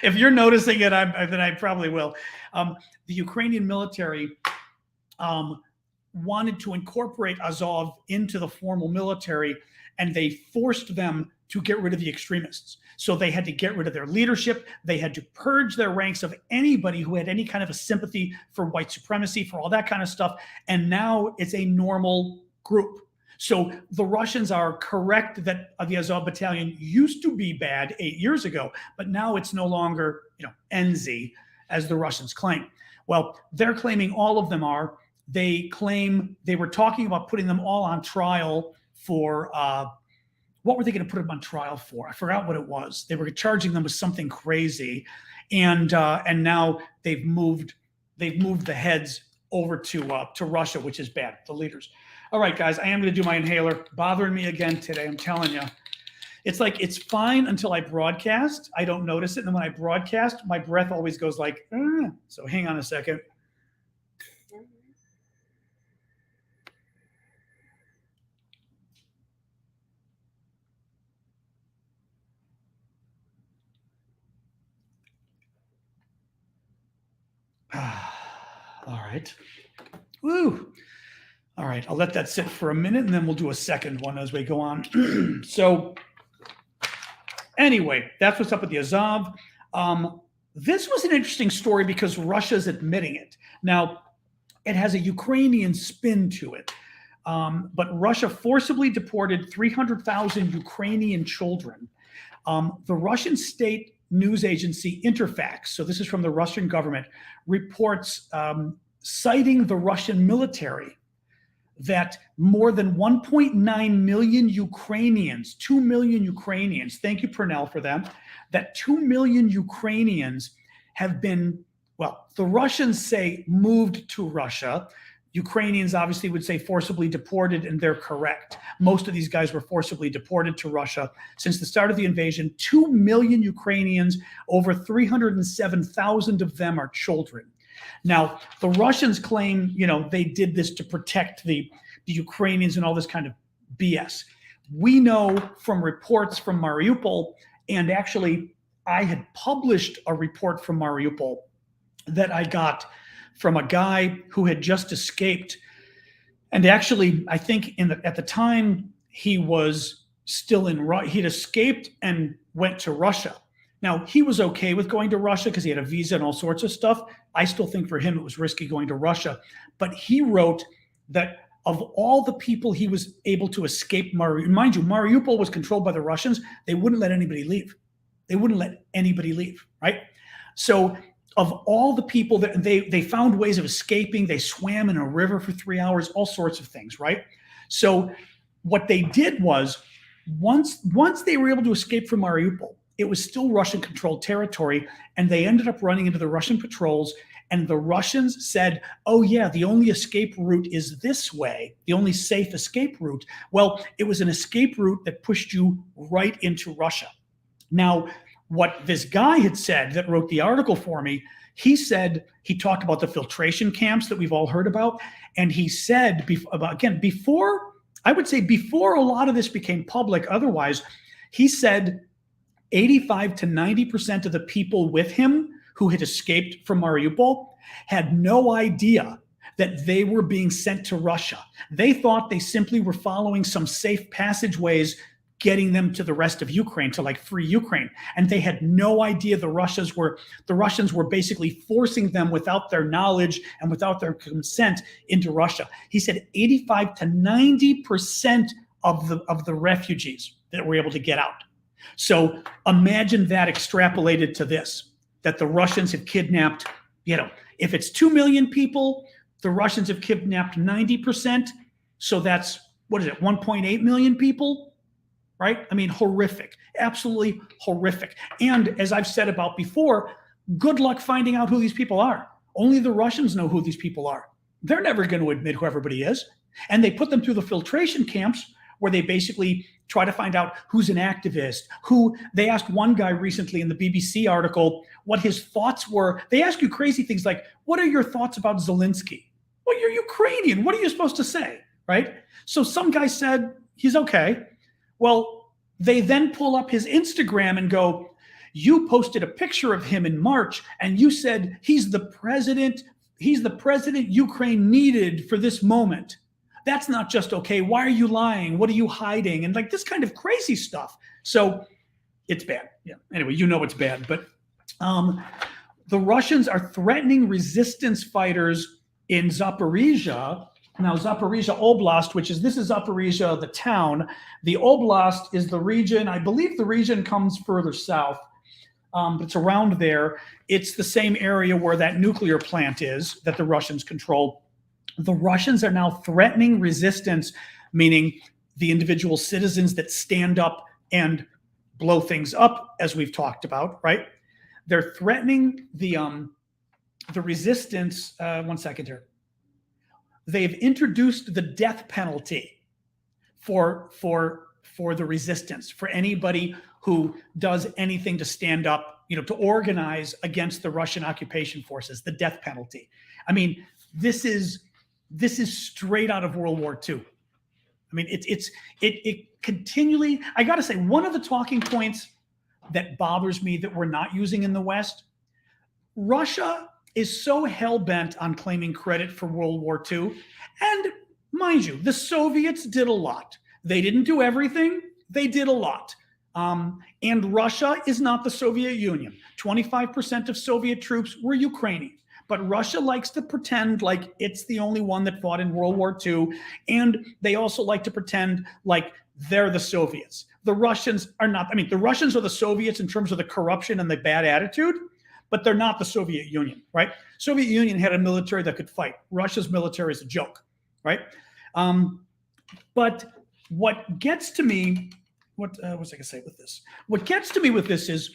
If you're noticing it, then I probably will. The Ukrainian military wanted to incorporate Azov into the formal military, and they forced them to get rid of the extremists. So they had to get rid of their leadership. They had to purge their ranks of anybody who had any kind of a sympathy for white supremacy, for all that kind of stuff. And now it's a normal group. So the Russians are correct that the Azov battalion used to be bad 8 years ago, but now it's no longer, Enzi, as the Russians claim. Well, they're claiming all of them are. They claim they were talking about putting them all on trial for what were they going to put them on trial for? I forgot what it was. They were charging them with something crazy, and now they've moved the heads over to Russia, which is bad. The leaders. All right, guys, I am going to do my inhaler. Bothering me again today. I'm telling you, it's like it's fine until I broadcast. I don't notice it, and then when I broadcast, my breath always goes like. So hang on a second. All right. Woo. All right. I'll let that sit for a minute, and then we'll do a second one as we go on. So anyway, that's what's up with the Azov. This was an interesting story because Russia's admitting it. Now, it has a Ukrainian spin to it. But Russia forcibly deported 300,000 Ukrainian children. The Russian state news agency Interfax, so this is from the Russian government, reports citing the Russian military that more than 1.9 million Ukrainians, 2 million Ukrainians, thank you, Purnell, for that 2 million Ukrainians have been, well, the Russians say moved to Russia. Ukrainians obviously would say forcibly deported, and they're correct. Most of these guys were forcibly deported to Russia. Since the start of the invasion, 2 million Ukrainians, over 307,000 of them are children. Now, the Russians claim, they did this to protect the Ukrainians and all this kind of BS. We know from reports from Mariupol, and actually I had published a report from Mariupol that I got from a guy who had just escaped. And actually, I think at the time he was still he'd escaped and went to Russia. Now, he was okay with going to Russia because he had a visa and all sorts of stuff. I still think for him it was risky going to Russia. But he wrote that of all the people he was able to escape Mariupol, mind you, Mariupol was controlled by the Russians. They wouldn't let anybody leave. They wouldn't let anybody leave, right? So of all the people that they found ways of escaping, they swam in a river for 3 hours, all sorts of things, right? So what they did was once they were able to escape from Mariupol, it was still Russian-controlled territory, and they ended up running into the Russian patrols. And the Russians said, oh, yeah, the only escape route is this way, the only safe escape route. Well, it was an escape route that pushed you right into Russia. Now, what this guy had said that wrote the article for me, he talked about the filtration camps that we've all heard about. And he said, before a lot of this became public, otherwise, he said 85 to 90% of the people with him who had escaped from Mariupol had no idea that they were being sent to Russia. They thought they simply were following some safe passageways, getting them to the rest of Ukraine, to like free Ukraine. And they had no idea the Russians were basically forcing them without their knowledge and without their consent into Russia. He said 85 to 90% of the refugees that were able to get out. So imagine that extrapolated to this, that the Russians have kidnapped, if it's 2 million people, the Russians have kidnapped 90%. So that's, 1.8 million people, right? I mean, horrific, absolutely horrific. And as I've said about before, good luck finding out who these people are. Only the Russians know who these people are. They're never going to admit who everybody is. And they put them through the filtration camps where they basically try to find out who's an activist, they asked one guy recently in the BBC article what his thoughts were. They ask you crazy things like, what are your thoughts about Zelensky? Well, you're Ukrainian. What are you supposed to say, right? So some guy said he's okay. Well, they then pull up his Instagram and go, you posted a picture of him in March and you said he's the president Ukraine needed for this moment. That's not just okay. Why are you lying? What are you hiding? And like this kind of crazy stuff. So it's bad. Yeah. Anyway, it's bad. But the Russians are threatening resistance fighters in Zaporizhia. Now, Zaporizhia Oblast, this is Zaporizhia, the town. The Oblast is the region. I believe the region comes further south. But it's around there. It's the same area where that nuclear plant is that the Russians control. The Russians are now threatening resistance, meaning the individual citizens that stand up and blow things up, as we've talked about, right? They're threatening the resistance. One second here. They've introduced the death penalty for the resistance, for anybody who does anything to stand up, to organize against the Russian occupation forces, the death penalty. I mean, this is straight out of World War II. I mean, it continually, I got to say, one of the talking points that bothers me that we're not using in the West, Russia is so hell-bent on claiming credit for World War II. And mind you, the Soviets did a lot. They didn't do everything. They did a lot. And Russia is not the Soviet Union. 25% of Soviet troops were Ukrainian. But Russia likes to pretend like it's the only one that fought in World War II. And they also like to pretend like they're the Soviets. The Russians are not. I mean, the Russians are the Soviets in terms of the corruption and the bad attitude, but they're not the Soviet Union, right? Soviet Union had a military that could fight. Russia's military is a joke, right? But what gets to me, what was I going to say with this? What gets to me with this is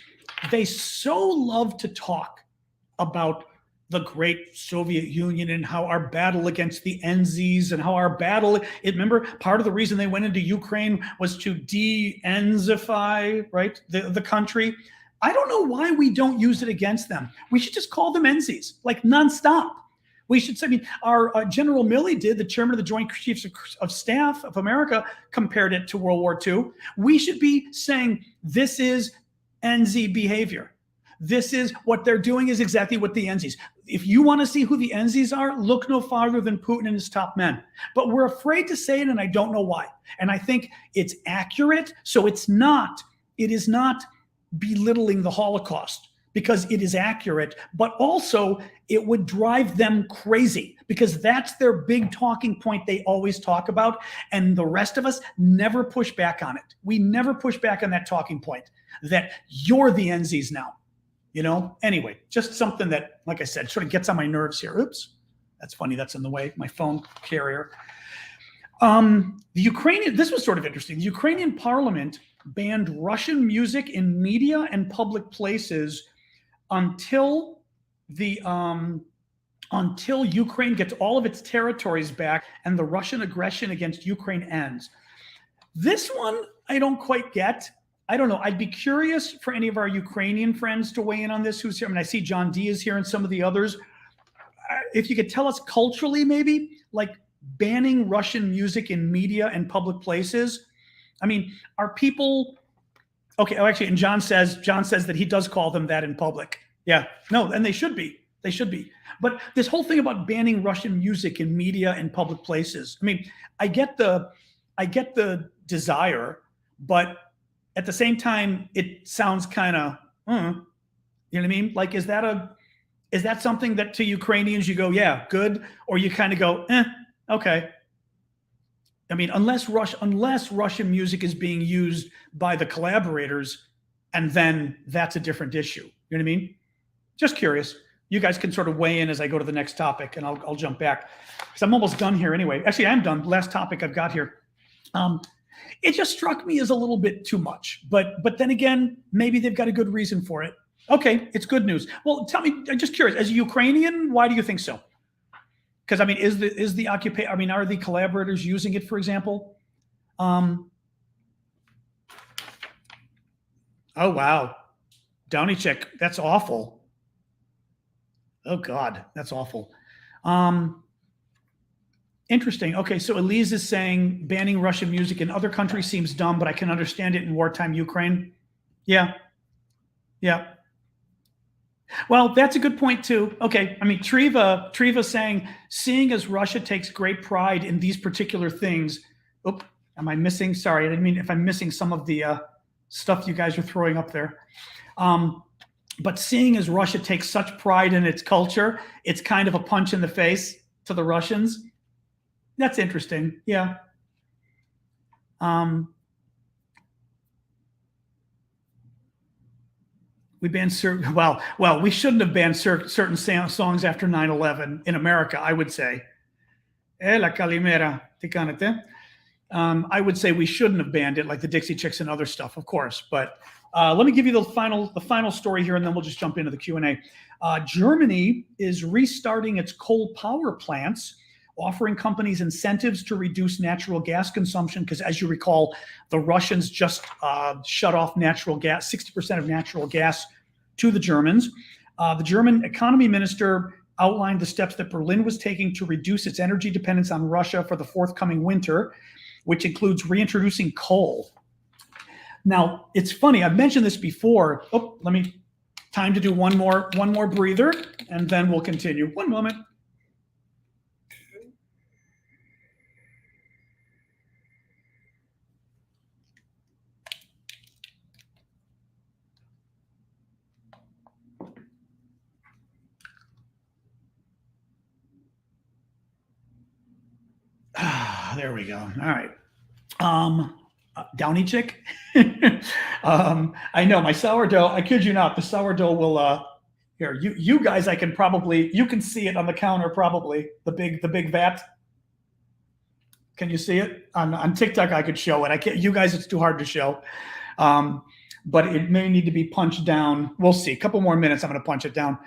they so love to talk about the great Soviet Union and how our battle against the Enzis and how our battle, remember, part of the reason they went into Ukraine was to de-Enzify, right, the country. I don't know why we don't use it against them. We should just call them Enzis, like nonstop. We should say, I mean, our General Milley did, the chairman of the Joint Chiefs of Staff of America, compared it to World War II. We should be saying, this is Enzi behavior. This is what they're doing is exactly what the Enzis. If you want to see who the Enzis are, look no farther than Putin and his top men. But we're afraid to say it, and I don't know why. And I think it's accurate, so it is not belittling the Holocaust, because it is accurate, but also it would drive them crazy, because that's their big talking point they always talk about, and the rest of us never push back on it. We never push back on that talking point, that you're the Enzis now. You know, anyway, just something that, like I said, sort of gets on my nerves here. Oops, that's funny. That's in the way, my phone carrier. The Ukrainian, this was sort of interesting. The Ukrainian parliament banned Russian music in media and public places until Ukraine gets all of its territories back and the Russian aggression against Ukraine ends. This one I don't quite get. I don't know. I'd be curious for any of our Ukrainian friends to weigh in on this. Who's here? I mean, I see John D is here and some of the others. If you could tell us culturally, maybe, like banning Russian music in media and public places. I mean, are people okay? Oh, actually, and John says that he does call them that in public. Yeah, no, and they should be. They should be. But this whole thing about banning Russian music in media and public places. I mean, I get the desire, but at the same time, it sounds kind of, you know what I mean? Like, is that something that to Ukrainians you go, yeah, good, or you kind of go, okay. I mean, unless Russian music is being used by the collaborators, and then that's a different issue. You know what I mean? Just curious. You guys can sort of weigh in as I go to the next topic, and I'll jump back because I'm almost done here anyway. Actually, I'm done. Last topic I've got here. It just struck me as a little bit too much, but then again, maybe they've got a good reason for it. Okay, it's good news. Well, tell me, I'm just curious, as a Ukrainian, why do you think so? Because I mean, is the occupation? I mean, are the collaborators using it, for example? Oh wow, Downey chick, that's awful. Oh God, that's awful. Interesting. Okay, so Elise is saying banning Russian music in other countries seems dumb, but I can understand it in wartime Ukraine. Yeah. Yeah. Well, that's a good point too. Okay. I mean, Triva saying, seeing as Russia takes great pride in these particular things. Oh, am I missing? Sorry, I didn't mean if I'm missing some of the stuff you guys are throwing up there. But seeing as Russia takes such pride in its culture, it's kind of a punch in the face to the Russians. That's interesting. Yeah. We banned certain, well, we shouldn't have banned certain songs after 9/11 in America, I would say. La Calimera, I would say we shouldn't have banned it, like the Dixie Chicks and other stuff, of course. But let me give you the final story here, and then we'll just jump into the Q&A. Germany is restarting its coal power plants, offering companies incentives to reduce natural gas consumption, because as you recall, the Russians just shut off natural gas, 60% of natural gas to the Germans. The German economy minister outlined the steps that Berlin was taking to reduce its energy dependence on Russia for the forthcoming winter, which includes reintroducing coal. Now, it's funny, I've mentioned this before. Oh, time to do one more breather, and then we'll continue. One moment. There we go. All right. Downey chick. I know my sourdough. I kid you not. The sourdough will. Here, you guys. You can see it on the counter. Probably the big vat. Can you see it on TikTok? I could show it. I can't. You guys, it's too hard to show. But it may need to be punched down. We'll see. A couple more minutes. I'm going to punch it down.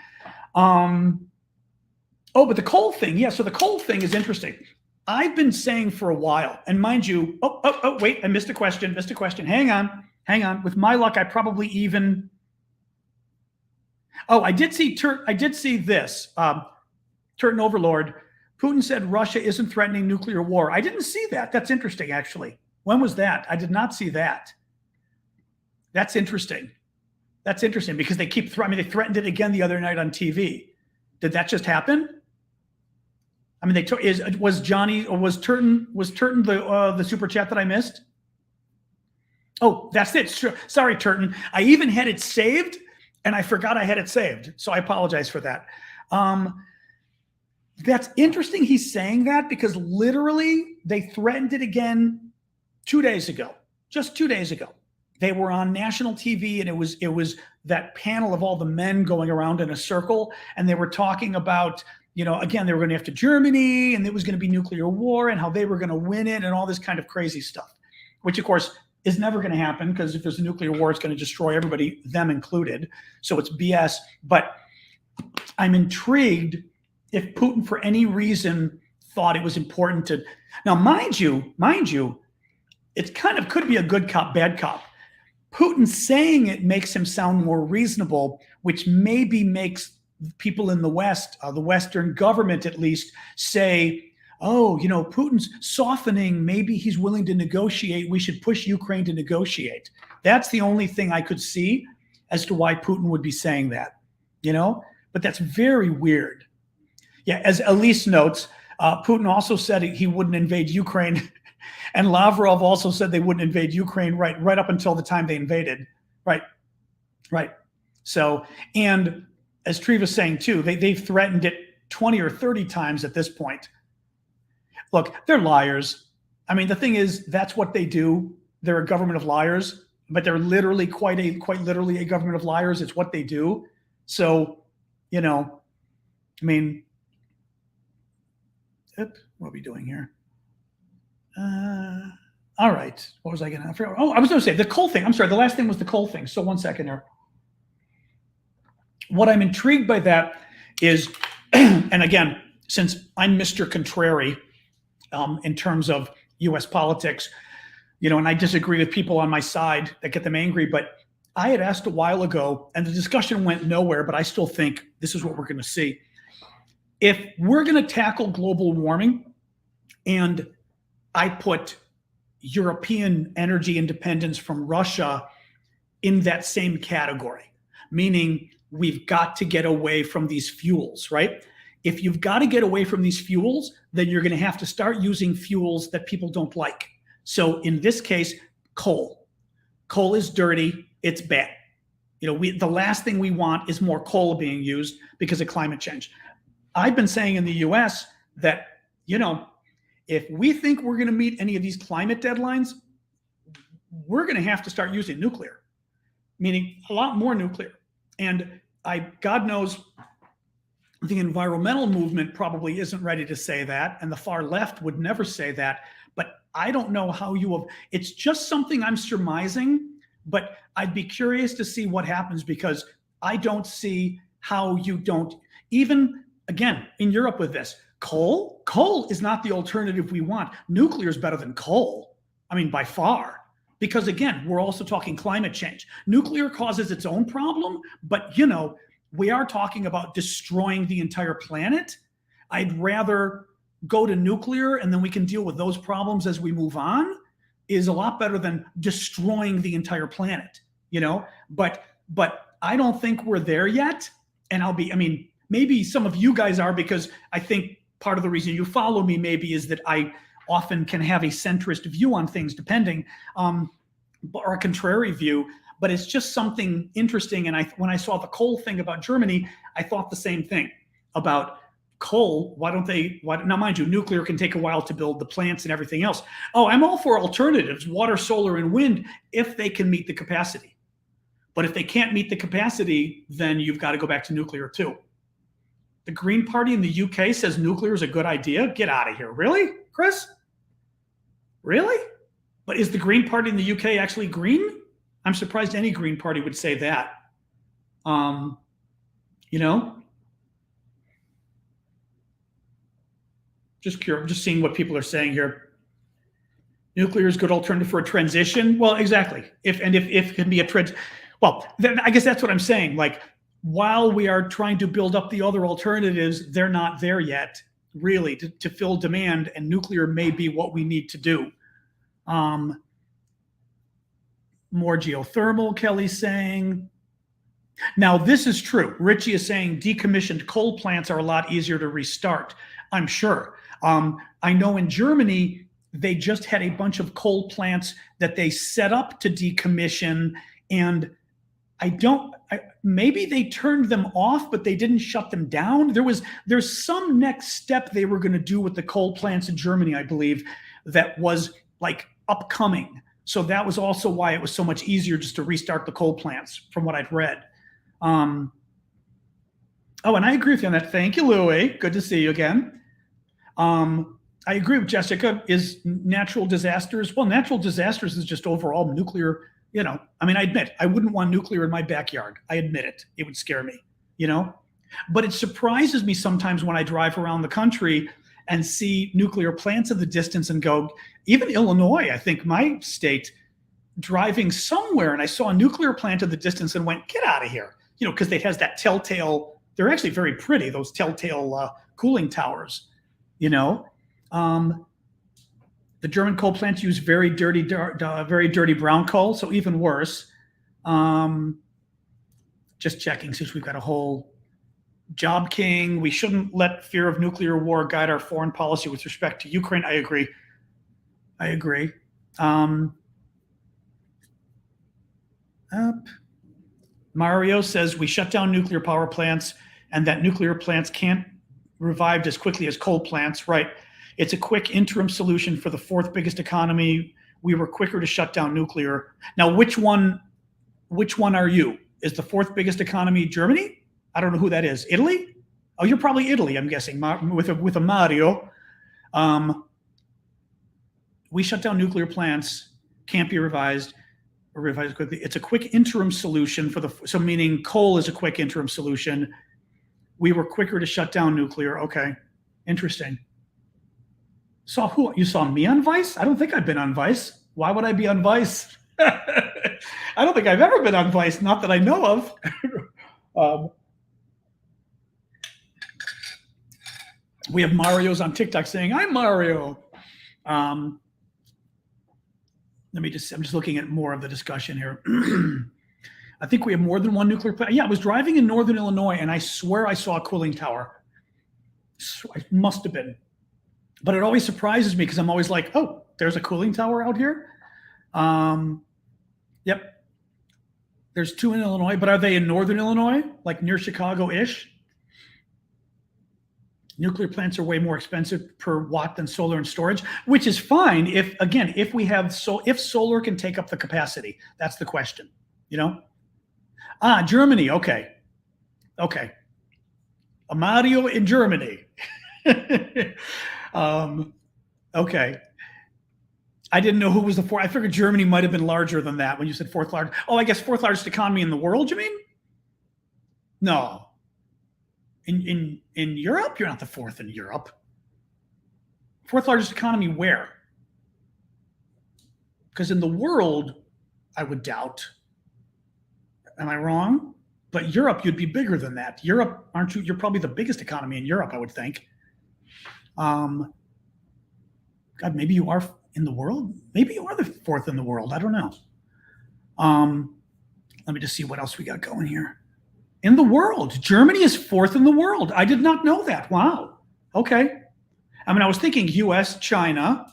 Oh, but the coal thing, yeah. So the coal thing is interesting. I've been saying for a while, and mind you, wait, I missed a question. Hang on. With my luck, I probably even. Oh, I did see this. Turton Overlord. Putin said Russia isn't threatening nuclear war. I didn't see that. That's interesting, actually. When was that? I did not see that. That's interesting. That's interesting because they keep. They threatened it again the other night on TV. Did that just happen? I mean, was Turton the super chat that I missed? Oh, that's it. Sorry, Turton. I even had it saved, and I forgot I had it saved. So I apologize for that. That's interesting. He's saying that because literally they threatened it again 2 days ago. Just 2 days ago, they were on national TV, and it was that panel of all the men going around in a circle, and they were talking about. Again, they were going after Germany, and it was going to be nuclear war, and how they were going to win it, and all this kind of crazy stuff, which of course is never going to happen because if there's a nuclear war, it's going to destroy everybody, them included. So it's BS. But I'm intrigued if Putin, for any reason, thought it was important to. Now, mind you, it kind of could be a good cop, bad cop. Putin saying it makes him sound more reasonable, which maybe makes people in the West, the Western government at least, say, oh, Putin's softening. Maybe he's willing to negotiate. We should push Ukraine to negotiate. That's the only thing I could see as to why Putin would be saying that, But that's very weird. Yeah, as Elise notes, Putin also said he wouldn't invade Ukraine. And Lavrov also said they wouldn't invade Ukraine right up until the time they invaded. Right. So, and as Treva's saying too, they've threatened it 20 or 30 times at this point. Look, they're liars. I mean, the thing is, that's what they do. They're a government of liars, but they're literally quite literally a government of liars. It's what they do. So, I mean, what are we doing here? All right. What was I going to? Oh, I was going to say the coal thing. I'm sorry. The last thing was the coal thing. So 1 second there. What I'm intrigued by that is, and again, since I'm Mr. Contrary in terms of U.S. politics, and I disagree with people on my side that get them angry, but I had asked a while ago, and the discussion went nowhere, but I still think this is what we're going to see. If we're going to tackle global warming, and I put European energy independence from Russia in that same category, meaning we've got to get away from these fuels, right? If you've got to get away from these fuels, then you're going to have to start using fuels that people don't like. So in this case, coal. Coal is dirty. It's bad. The last thing we want is more coal being used because of climate change. I've been saying in the US that, if we think we're going to meet any of these climate deadlines, we're going to have to start using nuclear, meaning a lot more nuclear. And God knows the environmental movement probably isn't ready to say that, and the far left would never say that. But I don't know how it's just something I'm surmising, but I'd be curious to see what happens because I don't see how you don't, even again, in Europe with this, coal is not the alternative we want. Nuclear is better than coal. I mean, by far. Because again, we're also talking climate change. Nuclear causes its own problem, but we are talking about destroying the entire planet. I'd rather go to nuclear and then we can deal with those problems as we move on is a lot better than destroying the entire planet, but I don't think we're there yet. And maybe some of you guys are, because I think part of the reason you follow me maybe is that I often can have a centrist view on things, depending, or a contrary view. But it's just something interesting. And when I saw the coal thing about Germany, I thought the same thing about coal. Now, mind you, nuclear can take a while to build the plants and everything else. Oh, I'm all for alternatives, water, solar, and wind, if they can meet the capacity. But if they can't meet the capacity, then you've got to go back to nuclear too. The Green Party in the UK says nuclear is a good idea. Get out of here. Really, Chris? Really? But is the Green Party in the UK actually green? I'm surprised any Green Party would say that. Just curious, just seeing what people are saying here. Nuclear is a good alternative for a transition. Well, exactly. If it can be a trend, well, then I guess that's what I'm saying. Like, while we are trying to build up the other alternatives, they're not there yet, really, to fill demand, and nuclear may be what we need to do. More geothermal, Kelly's saying. Now, this is true. Richie is saying decommissioned coal plants are a lot easier to restart, I'm sure. I know in Germany, they just had a bunch of coal plants that they set up to decommission, and maybe they turned them off, but they didn't shut them down. There's some next step they were going to do with the coal plants in Germany, I believe, that was like upcoming. So that was also why it was so much easier just to restart the coal plants, from what I've read. Oh, and I agree with you on that. Thank you, Louie. Good to see you again. I agree with Jessica. Is natural disasters? Well, natural disasters is just overall nuclear. I mean, I admit I wouldn't want nuclear in my backyard. I admit it. It would scare me, But it surprises me sometimes when I drive around the country and see nuclear plants in the distance and go, even Illinois, I think my state, driving somewhere, and I saw a nuclear plant in the distance and went, get out of here. Because it has that telltale, they're actually very pretty, those telltale cooling towers, The German coal plants use very dirty brown coal, so even worse. Just checking, since we've got a whole Job King. We shouldn't let fear of nuclear war guide our foreign policy with respect to Ukraine. I agree. Mario says we shut down nuclear power plants, and that nuclear plants can't revived as quickly as coal plants. Right. It's a quick interim solution for the fourth biggest economy. We were quicker to shut down nuclear. Now, which one are you? Is the fourth biggest economy Germany? I don't know who that is. Italy? Oh, you're probably Italy, I'm guessing, with a Mario. We shut down nuclear plants, can't be revised quickly. It's a quick interim solution so meaning coal is a quick interim solution. We were quicker to shut down nuclear. Okay, interesting. Saw who? You saw me on Vice? I don't think I've been on Vice. Why would I be on Vice? I don't think I've ever been on Vice, not that I know of. We have Mario's on TikTok saying, I'm Mario. I'm just looking at more of the discussion here. I think we have more than one nuclear plant. Yeah, I was driving in northern Illinois, and I swear I saw a cooling tower. It must have been. But it always surprises me because I'm always like, oh, there's a cooling tower out here? Yep. There's two in Illinois, but are they in northern Illinois, like near Chicago-ish? Nuclear plants are way more expensive per watt than solar and storage, which is fine if solar can take up the capacity. That's the question, Germany. Okay. A Mario in Germany. Okay. I didn't know who was the fourth. I figured Germany might have been larger than that when you said fourth largest. Oh, I guess fourth largest economy in the world, you mean? No. In Europe? You're not the fourth in Europe. Fourth largest economy where? Because in the world, I would doubt. Am I wrong? But Europe, you'd be bigger than that. Europe, aren't you? You're probably the biggest economy in Europe, I would think. God, maybe you are in the world. Maybe you are the fourth in the world. I don't know. Let me just see what else we got going here. In the world, Germany is fourth in the world. I did not know that. Wow. Okay. I mean, I was thinking US, China,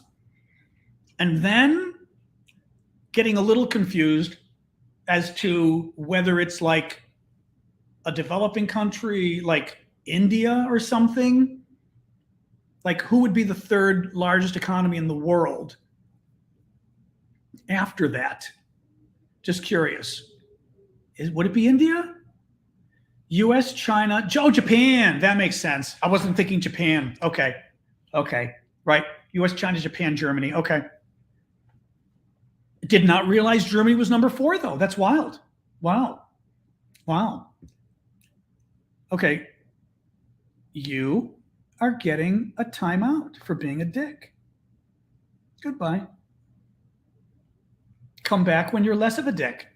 and then getting a little confused as to whether it's like a developing country like India or something. Like, who would be the third largest economy in the world after that? Just curious. Would it be India? US, China, Japan. That makes sense. I wasn't thinking Japan. Okay. Right. US, China, Japan, Germany. Okay. Did not realize Germany was number 4, though. That's wild. Wow. Okay. are getting a timeout for being a dick. Goodbye. Come back when you're less of a dick.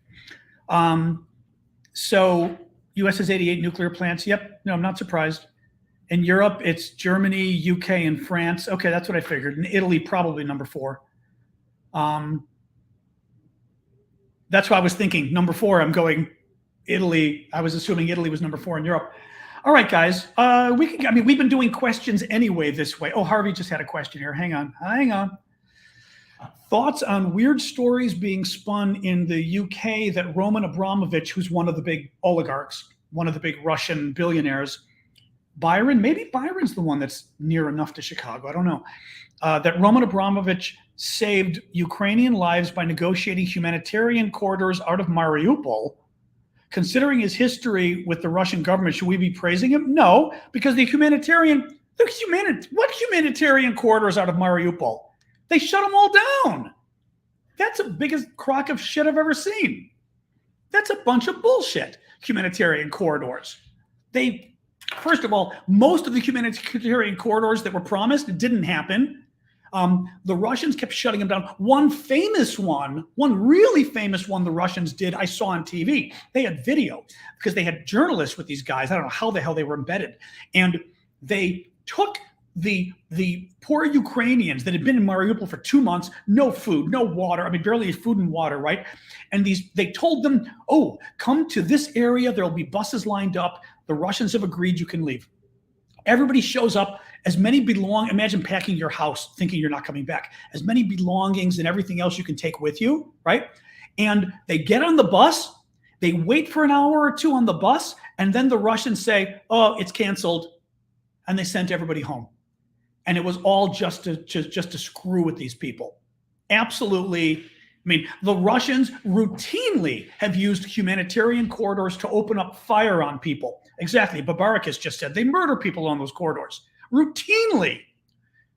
So U.S. has 88 nuclear plants. Yep. No, I'm not surprised. In Europe, it's Germany, UK, and France. Okay, that's what I figured. And Italy, probably number 4. That's why I was thinking number 4. I'm going Italy. I was assuming Italy was number 4 in Europe. All right, guys. We've been doing questions anyway this way. Oh, Harvey just had a question here. Hang on. Thoughts on weird stories being spun in the UK that Roman Abramovich, who's one of the big oligarchs, one of the big Russian billionaires, maybe Byron's the one that's near enough to Chicago, I don't know, that Roman Abramovich saved Ukrainian lives by negotiating humanitarian corridors out of Mariupol. Considering his history with the Russian government, should we be praising him? No, because what humanitarian corridors out of Mariupol? They shut them all down. That's the biggest crock of shit I've ever seen. That's a bunch of bullshit, humanitarian corridors. First of all, most of the humanitarian corridors that were promised didn't happen. The Russians kept shutting them down. One really famous one the Russians did, I saw on TV. They had video because they had journalists with these guys. I don't know how the hell they were embedded. And they took the poor Ukrainians that had been in Mariupol for 2 months, no food, no water. I mean, barely food and water, right? And they told them, oh, come to this area. There'll be buses lined up. The Russians have agreed you can leave. Everybody shows up. Imagine packing your house thinking you're not coming back. As many belongings and everything else you can take with you, right? And they get on the bus. They wait for an hour or 2 on the bus. And then the Russians say, oh, it's canceled. And they sent everybody home. And it was all just to screw with these people. Absolutely. I mean, the Russians routinely have used humanitarian corridors to open up fire on people. Exactly. Babarikis just said they murder people on those corridors. Routinely.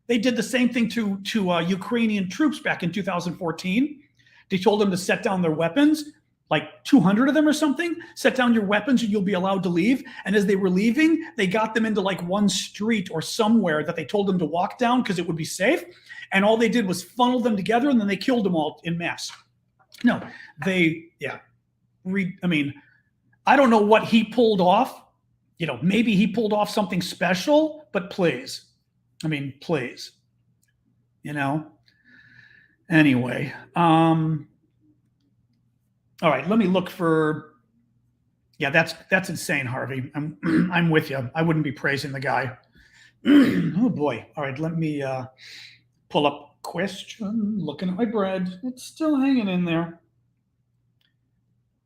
They did the same thing to Ukrainian troops back in 2014. They told them to set down their weapons, like 200 of them or something. Set down your weapons and you'll be allowed to leave. And as they were leaving, they got them into like one street or somewhere that they told them to walk down because it would be safe. And all they did was funnel them together and then they killed them all en masse. No, I don't know what he pulled off. Maybe he pulled off something special, but please. Anyway. All right, let me look for. Yeah, that's insane, Harvey. I'm with you. I wouldn't be praising the guy. Oh boy. All right, let me pull up question. Looking at my bread. It's still hanging in there.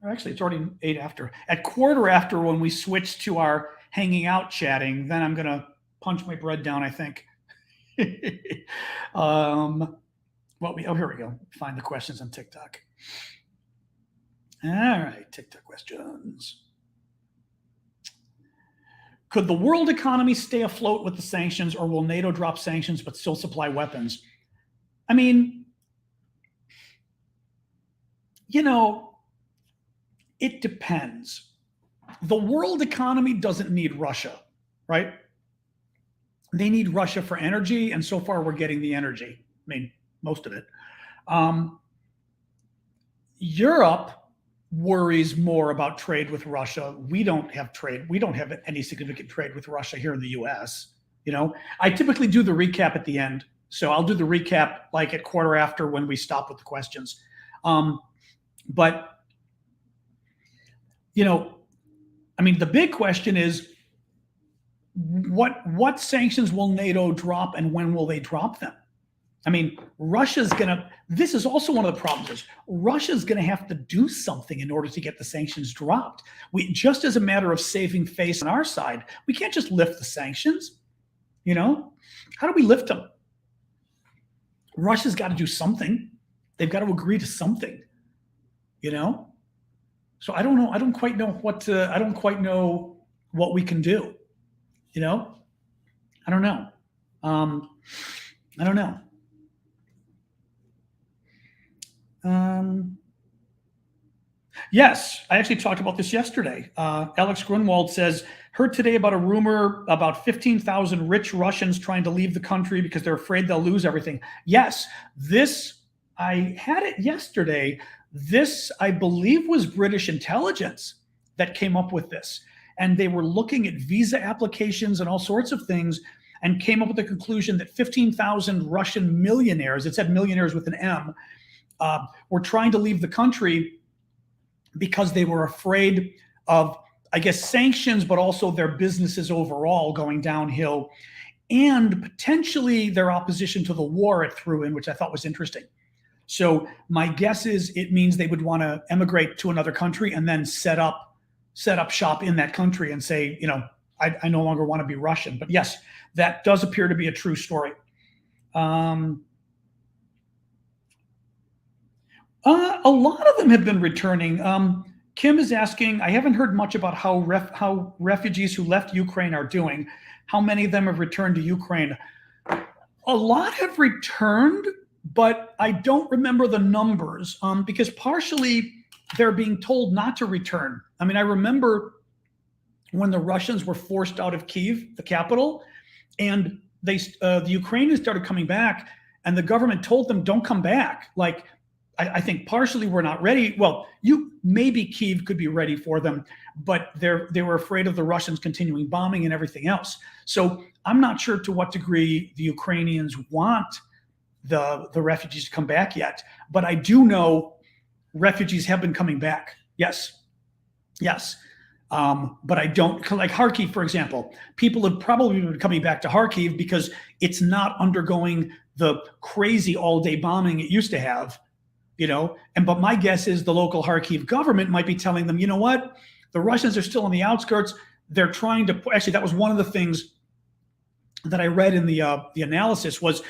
Actually, it's already 8 after. At quarter after, when we switch to our hanging out chatting, then I'm gonna punch my bread down, I think. Here we go. Find the questions on TikTok. All right, TikTok questions. Could the world economy stay afloat with the sanctions, or will NATO drop sanctions but still supply weapons? I mean, it depends. The world economy doesn't need Russia, right? They need Russia for energy, and so far we're getting the energy. I mean, most of it. Europe worries more about trade with Russia. We don't have trade. We don't have any significant trade with Russia here in the US. I typically do the recap at the end. So I'll do the recap like at quarter after when we stop with the questions. But the big question is what sanctions will NATO drop and when will they drop them? This is also one of the problems is Russia's going to have to do something in order to get the sanctions dropped. Just as a matter of saving face on our side, we can't just lift the sanctions. How do we lift them? Russia's got to do something. They've got to agree to something, So I don't know. I don't quite know what we can do. I don't know. I don't know. Yes, I actually talked about this yesterday. Alex Grunwald says, heard today about a rumor about 15,000 rich Russians trying to leave the country because they're afraid they'll lose everything. Yes, I had it yesterday. This, I believe, was British intelligence that came up with this. And they were looking at visa applications and all sorts of things and came up with the conclusion that 15,000 Russian millionaires, it said millionaires with an M, were trying to leave the country because they were afraid of, I guess, sanctions, but also their businesses overall going downhill, and potentially their opposition to the war it threw in, which I thought was interesting. So my guess is it means they would want to emigrate to another country and then set up shop in that country and say, I no longer want to be Russian. But yes, that does appear to be a true story. A lot of them have been returning. Kim is asking, I haven't heard much about how refugees who left Ukraine are doing. How many of them have returned to Ukraine? A lot have returned, but I don't remember the numbers because partially they're being told not to return. I mean, I remember when the Russians were forced out of Kyiv, the capital, and the Ukrainians started coming back, and the government told them, don't come back. Like, I think partially we're not ready. Well, maybe Kyiv could be ready for them, but they were afraid of the Russians continuing bombing and everything else. So I'm not sure to what degree the Ukrainians want the refugees to come back yet. But I do know refugees have been coming back. Yes. But I don't, like Kharkiv, for example, people have probably been coming back to Kharkiv because it's not undergoing the crazy all-day bombing it used to have. But my guess is the local Kharkiv government might be telling them, you know what, the Russians are still on the outskirts. They're trying to, actually, that was one of the things that I read in the analysis was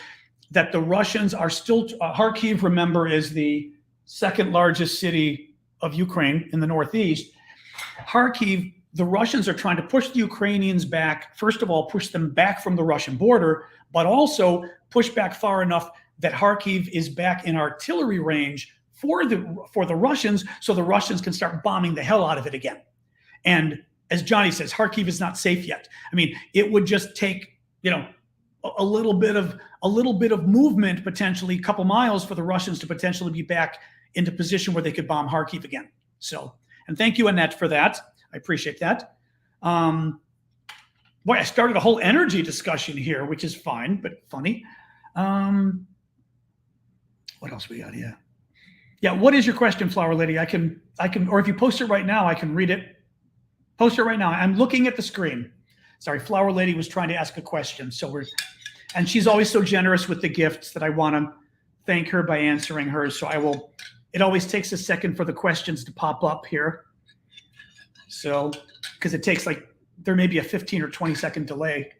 that the Russians are still, Kharkiv, remember, is the second largest city of Ukraine in the northeast. Kharkiv, the Russians are trying to push the Ukrainians back, first of all, push them back from the Russian border, but also push back far enough that Kharkiv is back in artillery range for the Russians, so the Russians can start bombing the hell out of it again. And as Johnny says, Kharkiv is not safe yet. I mean, it would just take, a little bit of movement, potentially a couple miles, for the Russians to potentially be back into position where they could bomb Kharkiv again. So, and thank you, Annette, for that. I appreciate that. Boy, I started a whole energy discussion here, which is fine, but funny. What else we got here? Yeah, what is your question, Flower Lady? I can, or if you post it right now, I can read it. Post it right now. I'm looking at the screen. Sorry, Flower Lady was trying to ask a question. And she's always so generous with the gifts that I want to thank her by answering hers. So it always takes a second for the questions to pop up here. So, because it takes there may be a 15 or 20 second delay.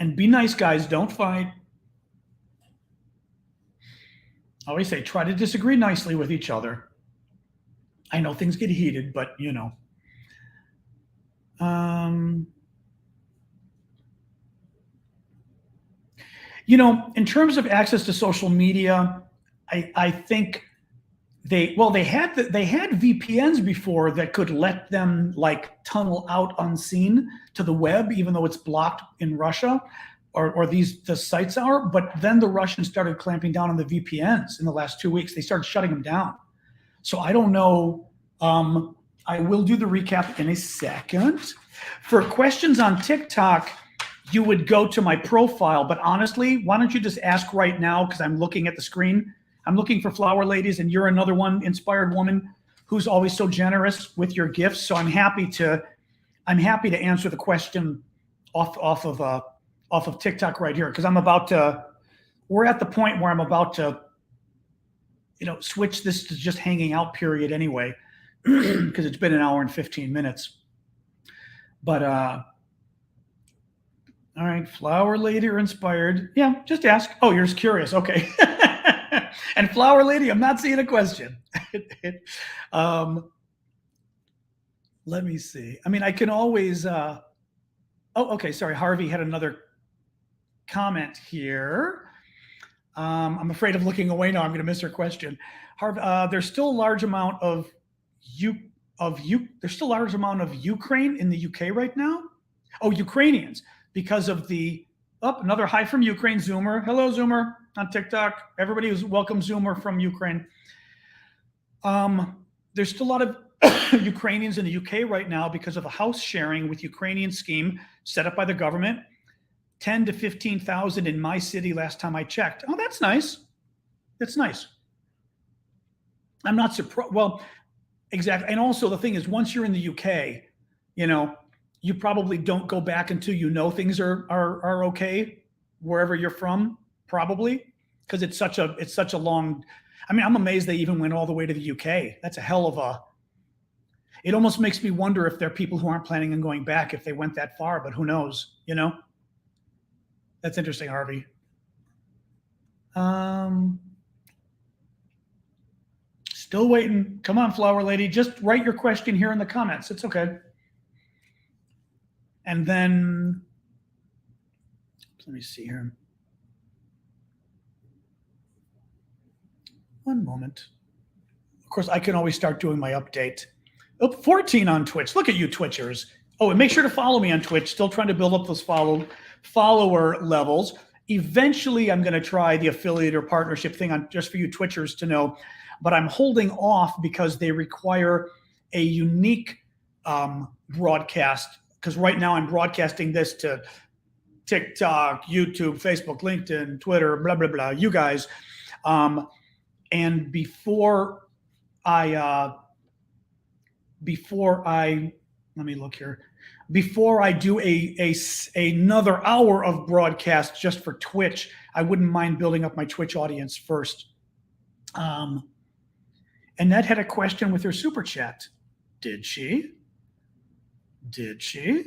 And be nice, guys. Don't fight. I always say, try to disagree nicely with each other. I know things get heated, but in terms of access to social media, I think they had VPNs before that could let them tunnel out unseen to the web, even though it's blocked in Russia, or the sites are. But then the Russians started clamping down on the VPNs in the last 2 weeks. They started shutting them down. So I don't know. I will do the recap in a second. For questions on TikTok, you would go to my profile. But honestly, why don't you just ask right now? Because I'm looking at the screen. I'm looking for Flower Ladies, and you're another one, inspired woman, who's always so generous with your gifts. So I'm happy to answer the question off of TikTok right here, because we're at the point where I'm about to, switch this to just hanging out period anyway, because it's been an hour and 15 minutes. But all right, Flower Lady or inspired? Yeah, just ask. Oh, you're just curious. Okay. And Flower Lady, I'm not seeing a question. Let me see. I mean, I can always. Oh, okay. Sorry, Harvey had another comment here. I'm afraid of looking away now. I'm going to miss her question. There's still a large amount of there's still a large amount of Ukraine in the UK right now. Oh, Ukrainians, because of the another hi from Ukraine, Zoomer. Hello, Zoomer on TikTok. Everybody who's welcome, Zoomer from Ukraine. There's still a lot of Ukrainians in the UK right now because of a house sharing with Ukrainian scheme set up by the government. 10 to 15,000 in my city last time I checked. Oh, that's nice. That's nice. I'm not surprised. Well, exactly. And also the thing is, once you're in the UK, you probably don't go back until things are okay wherever you're from, probably, because it's such a long. I mean, I'm amazed they even went all the way to the UK. That's a hell of a. It almost makes me wonder if there are people who aren't planning on going back if they went that far, but who knows? That's interesting, Harvey. Still waiting. Come on, Flower Lady. Just write your question here in the comments. It's okay. And then, let me see here. One moment. Of course, I can always start doing my update. Oh, 14 on Twitch. Look at you, Twitchers. Oh, and make sure to follow me on Twitch. Still trying to build up those follower levels. Eventually, I'm going to try the affiliate or partnership thing on just for you Twitchers to know. But I'm holding off because they require a unique broadcast. Because right now I'm broadcasting this to TikTok, YouTube, Facebook, LinkedIn, Twitter, blah, blah, blah, you guys. And before I let me look here. Before I do another hour of broadcast just for Twitch, I wouldn't mind building up my Twitch audience first. Annette had a question with her super chat. Did she? Did she?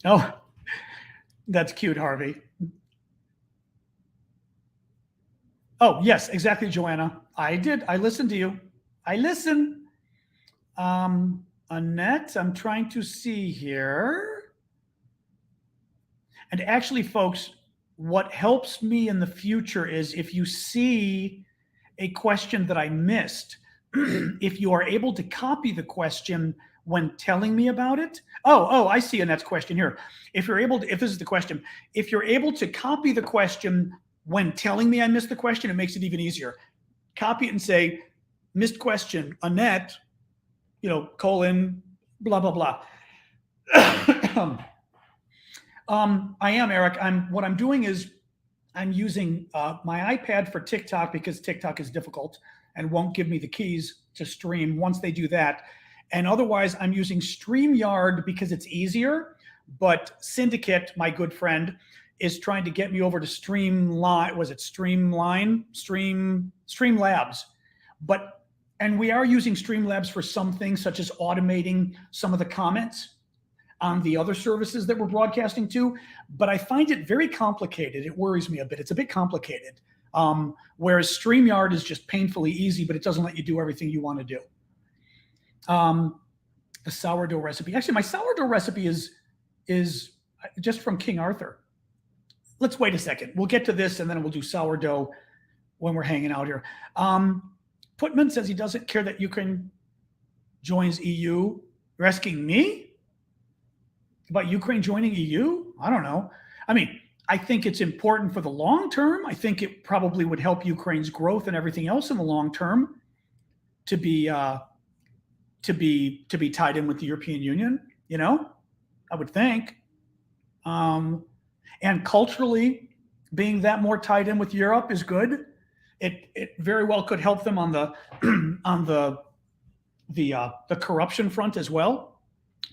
Oh, that's cute, Harvey. Oh, yes, exactly, Joanna. I did. I listened to you. I listen. Annette, I'm trying to see here. And actually, folks, what helps me in the future is if you see a question that I missed, if you are able to copy the question when telling me about it. Oh, I see Annette's question here. If this is the question, if you're able to copy the question when telling me I missed the question, it makes it even easier. Copy it and say, missed question, Annette, colon, blah, blah, blah. I am, Eric. What I'm doing is I'm using my iPad for TikTok because TikTok is difficult and won't give me the keys to stream once they do that. And otherwise, I'm using StreamYard because it's easier. But Syndicate, my good friend, is trying to get me over to Streamlabs. And we are using Streamlabs for some things, such as automating some of the comments on the other services that we're broadcasting to. But I find it very complicated. It worries me a bit. It's a bit complicated. Whereas StreamYard is just painfully easy, but it doesn't let you do everything you want to do. The sourdough recipe. Actually, my sourdough recipe is just from King Arthur. Let's wait a second. We'll get to this, and then we'll do sourdough when we're hanging out here. Putman says he doesn't care that Ukraine joins EU. You're asking me about Ukraine joining EU? I don't know. I mean, I think it's important for the long term. I think it probably would help Ukraine's growth and everything else in the long term to be tied in with the European Union. I would think. And culturally, being that more tied in with Europe is good. It very well could help them on the corruption front as well,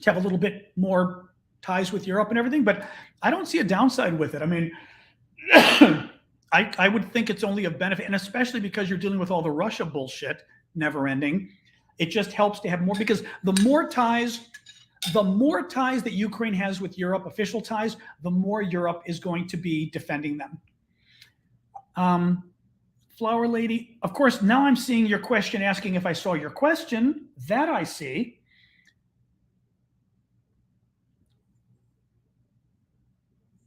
to have a little bit more ties with Europe and everything. But I don't see a downside with it. I mean, I would think it's only a benefit, and especially because you're dealing with all the Russia bullshit, never ending. It just helps to have more, because the more ties that Ukraine has with Europe, official ties, the more Europe is going to be defending them. Flower Lady, of course, now I'm seeing your question asking if I saw your question. That I see.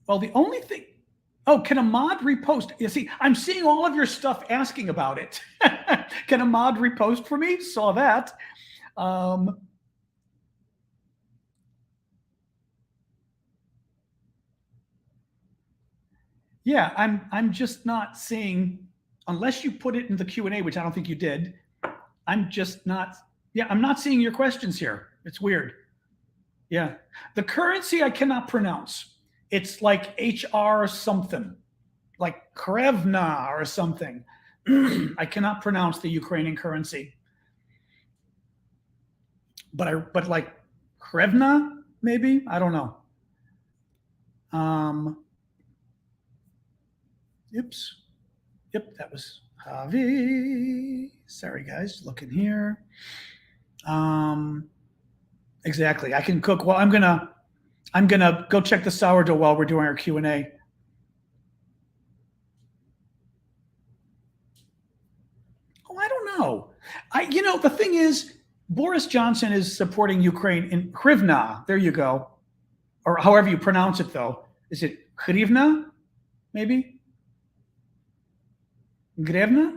Well, the only thing, oh, can a mod repost? You see, I'm seeing all of your stuff asking about it. Can a mod repost for me? Saw that. Yeah, I'm just not seeing, unless you put it in the Q&A, which I don't think you did. I'm just not, yeah, I'm not seeing your questions here. It's weird. Yeah. The currency I cannot pronounce. It's like HR something, like Krevna or something. I cannot pronounce the Ukrainian currency. But like Krevna, maybe? I don't know. Oops. Yep, that was Javi. Sorry, guys, looking here. Exactly. I can cook. Well, I'm gonna go check the sourdough while we're doing our Q&A. Oh, I don't know. The thing is, Boris Johnson is supporting Ukraine in hryvnia. There you go, or however you pronounce it. Though, is it hryvnia? Maybe grivna?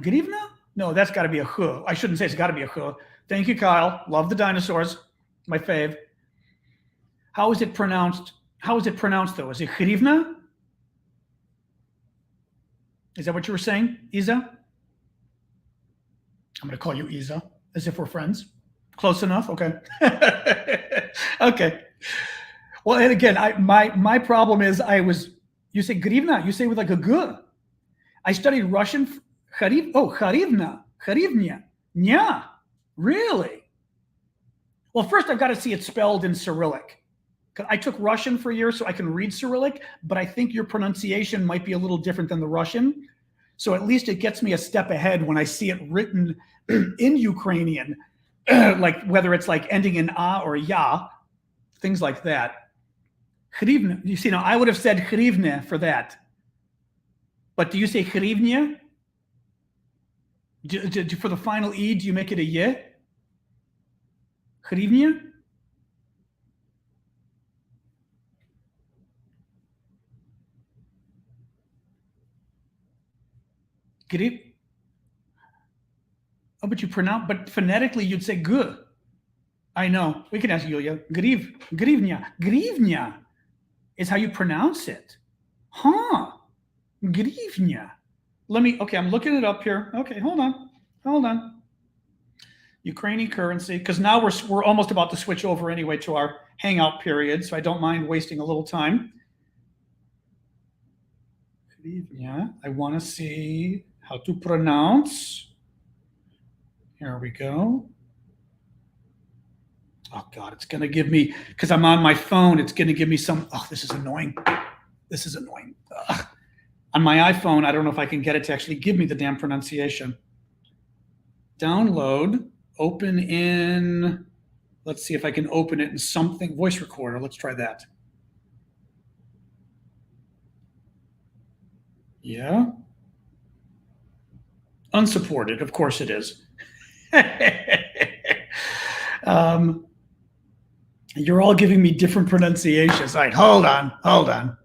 No, that's got to be a huh. I shouldn't say it's got to be a huh. Thank you, Kyle. Love the dinosaurs. My fave. How is it pronounced? How is it pronounced, though? Is it hryvnia? Is that what you were saying, Isa? I'm going to call you Isa, as if we're friends. Close enough? Okay. Okay. Well, and again, my problem is you say grivna, you say with like a g. I studied Russian. Kharivna. Nya. Really? Well, first I've got to see it spelled in Cyrillic. I took Russian for a year, so I can read Cyrillic, but I think your pronunciation might be a little different than the Russian. So at least it gets me a step ahead when I see it written in Ukrainian, like whether it's like ending in a or ya, things like that. Hrivna. You see, now I would have said hrivne for that. But do you say hrivnia? For the final E, do you make it a ye? Hrivnia? Griv? Oh, but but phonetically you'd say g. I know. We can ask Yulia. Grivnia is how you pronounce it. Huh. Grivnia. Okay, I'm looking it up here. Okay, hold on. Ukrainian currency, because now we're almost about to switch over anyway to our hangout period, so I don't mind wasting a little time. Grivnia. I want to see how to pronounce. Here we go. Oh God, it's going to give me, because I'm on my phone, it's going to give me some, oh, this is annoying. Ugh. On my iPhone, I don't know if I can get it to actually give me the damn pronunciation. Download, open in, let's see if I can open it in something, voice recorder. Let's try that. Yeah. Unsupported, of course it is. You're all giving me different pronunciations. All right, hold on.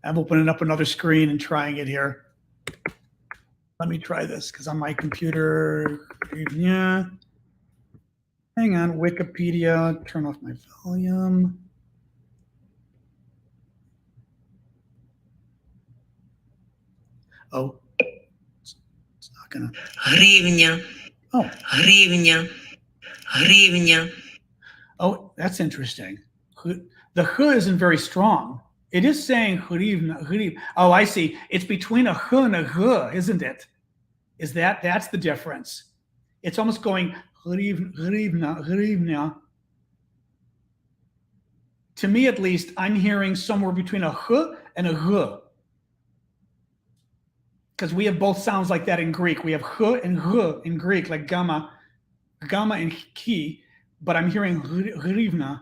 I'm opening up another screen and trying it here. Let me try this because on my computer, yeah. Hang on, Wikipedia, turn off my volume. Oh, it's not gonna. Гривня. Oh. Гривня. Oh, that's interesting. The h isn't very strong. It is saying hrivna. Oh, I see. It's between a h and a g, isn't it? That's the difference? It's almost going hrivna. To me, at least, I'm hearing somewhere between a h and a g. Because we have both sounds like that in Greek. We have h and g in Greek, like gamma and ki. But I'm hearing hrivna.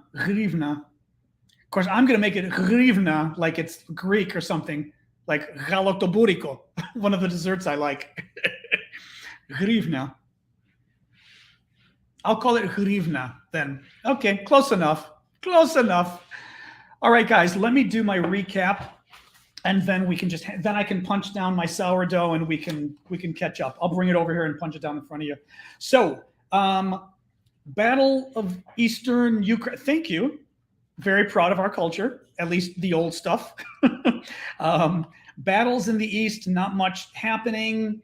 Of course, I'm going to make it hrivna, like it's Greek or something, like galotoburiko, one of the desserts I like. Hrivna. I'll call it hrivna then. Okay, close enough. All right, guys, let me do my recap, and then we can then I can punch down my sourdough, and we can catch up. I'll bring it over here and punch it down in front of you. So, Battle of Eastern Ukraine. Thank you. Very proud of our culture, at least the old stuff. Battles in the East, not much happening.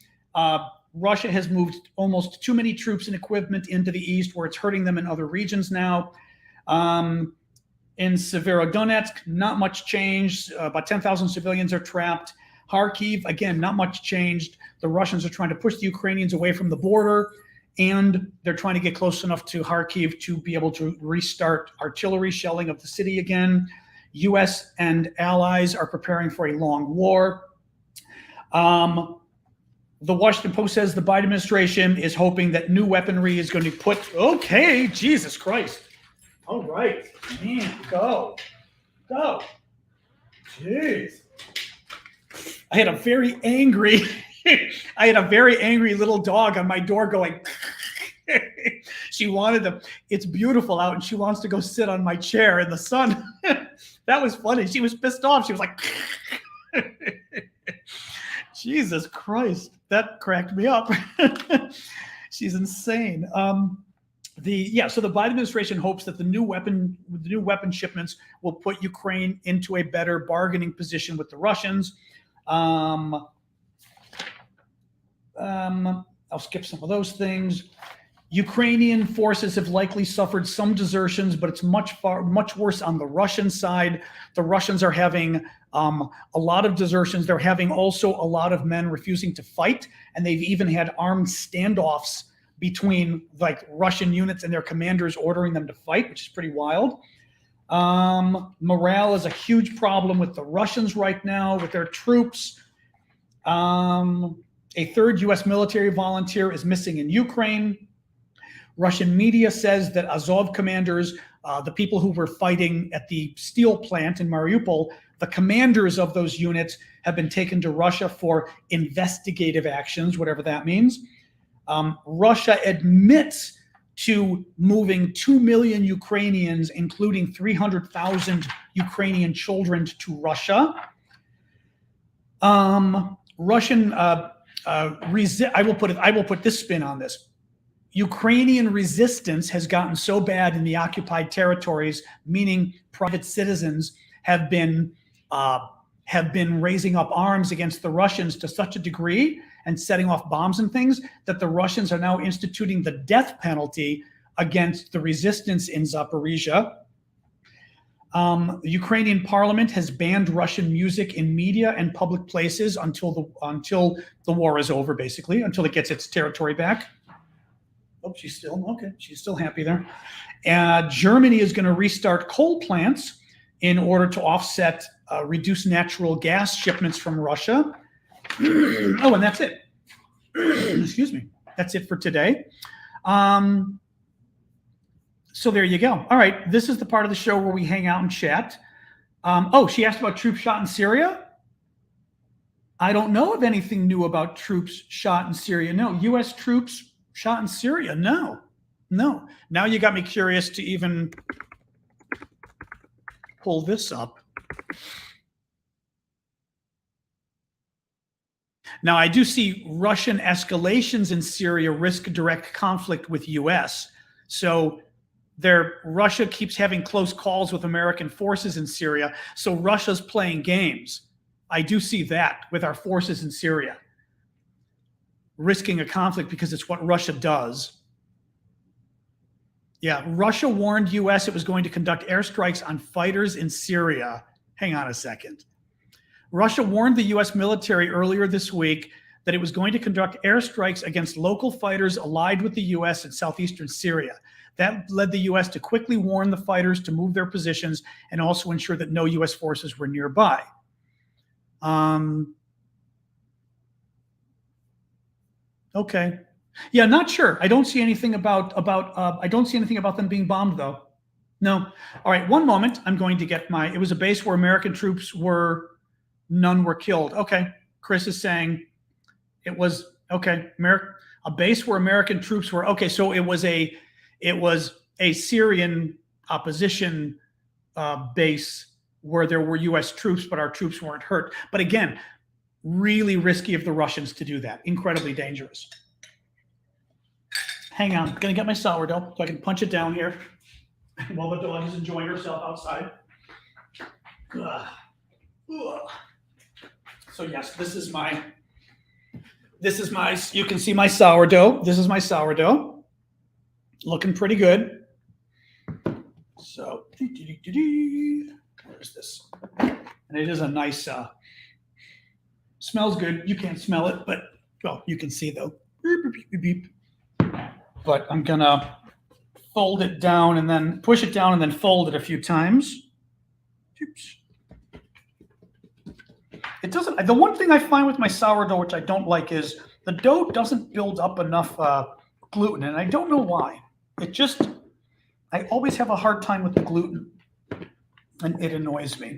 Russia has moved almost too many troops and equipment into the East, where it's hurting them in other regions now. In Severodonetsk, not much change. About 10,000 civilians are trapped. Kharkiv, again, not much changed. The Russians are trying to push the Ukrainians away from the border, and they're trying to get close enough to Kharkiv to be able to restart artillery shelling of the city again. U.S. and allies are preparing for a long war. The Washington Post says the Biden administration is hoping that new weaponry is going to be put. Okay, Jesus Christ. All right, man, go. Jeez. I had a very angry little dog on my door going. She wanted to. It's beautiful out, and she wants to go sit on my chair in the sun. That was funny. She was pissed off. She was like, Jesus Christ, that cracked me up. She's insane. So the Biden administration hopes that the new weapon shipments will put Ukraine into a better bargaining position with the Russians. I'll skip some of those things. Ukrainian forces have likely suffered some desertions, but it's much worse on the Russian side. The Russians are having a lot of desertions. They're having also a lot of men refusing to fight, and they've even had armed standoffs between like Russian units and their commanders ordering them to fight, which is pretty wild. Morale is a huge problem with the Russians right now with their troops. A third U.S. military volunteer is missing in Ukraine. Russian media says that Azov commanders, the people who were fighting at the steel plant in Mariupol, the commanders of those units have been taken to Russia for investigative actions, whatever that means. Russia admits to moving 2 million Ukrainians, including 300,000 Ukrainian children, to Russia. I will put this spin on this. Ukrainian resistance has gotten so bad in the occupied territories, meaning private citizens have been raising up arms against the Russians to such a degree and setting off bombs and things that the Russians are now instituting the death penalty against the resistance in Zaporizhia. The Ukrainian parliament has banned Russian music in media and public places until the war is over, basically, until it gets its territory back. Oh, she's still happy there. Germany is going to restart coal plants in order to offset reduced natural gas shipments from Russia. Oh, and that's it. Excuse me. That's it for today. So there you go. All right. This is the part of the show where we hang out and chat. She asked about troops shot in Syria. I don't know of anything new about troops shot in Syria. No, U.S. troops shot in Syria. No. Now you got me curious to even pull this up. Now, I do see Russian escalations in Syria risk direct conflict with U.S. So Russia keeps having close calls with American forces in Syria. So Russia's playing games. I do see that with our forces in Syria, risking a conflict because it's what Russia does. Yeah, Russia warned U.S. it was going to conduct airstrikes on fighters in Syria. Hang on a second. Russia warned the U.S. military earlier this week that it was going to conduct airstrikes against local fighters allied with the U.S. in southeastern Syria. That led the U.S. to quickly warn the fighters to move their positions and also ensure that no U.S. forces were nearby. Okay. Yeah, not sure. I don't see anything about them being bombed, though. No. All right, one moment. I'm going to get it was a base where American troops none were killed. Okay. Chris is saying it was, okay, a base where American troops were, okay, so it was a Syrian opposition base where there were US troops, but our troops weren't hurt. But again, really risky of the Russians to do that. Incredibly dangerous. Hang on, I'm gonna get my sourdough so I can punch it down here while the dog is enjoying herself outside. Ugh. Ugh. So yes, this is my, you can see my sourdough. This is my sourdough. Looking pretty good. So, where's this? And it is a nice, smells good. You can't smell it, but, well, you can see though. Beep, beep, beep. But I'm gonna fold it down and then push it down and then fold it a few times. Oops. It doesn't, the one thing I find with my sourdough, which I don't like, is the dough doesn't build up enough gluten, and I don't know why. It just, I always have a hard time with the gluten, and it annoys me.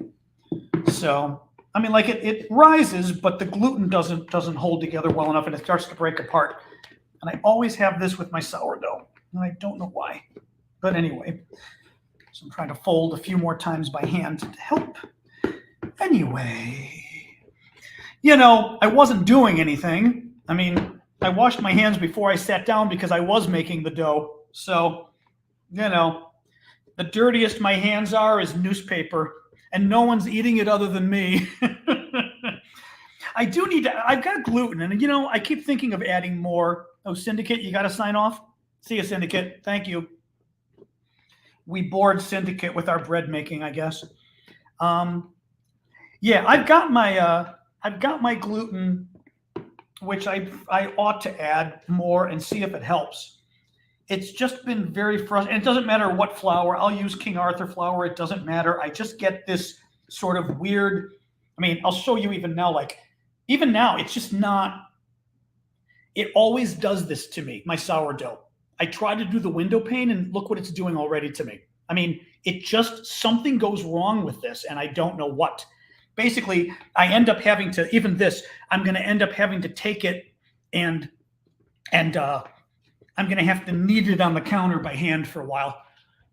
So, I mean, like it rises, but the gluten doesn't hold together well enough, and it starts to break apart. And I always have this with my sourdough, and I don't know why. But anyway, so I'm trying to fold a few more times by hand to help. Anyway, you know, I wasn't doing anything. I mean, I washed my hands before I sat down because I was making the dough. So, you know, the dirtiest my hands are is newspaper, and no one's eating it other than me. I do need to, I've got gluten, and you know, I keep thinking of adding more. Oh, Syndicate, you got to sign off? See you, Syndicate. Thank you. We bored Syndicate with our bread making, I guess. Yeah, I've got my gluten, which I ought to add more and see if it helps. It's just been very frustrating. It doesn't matter what flour. I'll use King Arthur flour. It doesn't matter. I just get this sort of weird, I mean, I'll show you even now, like, even now, it's just not, it always does this to me, my sourdough. I try to do the window pane, and look what it's doing already to me. I mean, it just, something goes wrong with this, and I don't know what. Basically, I end up having to, even this, I'm going to end up having to take it and I'm going to have to knead it on the counter by hand for a while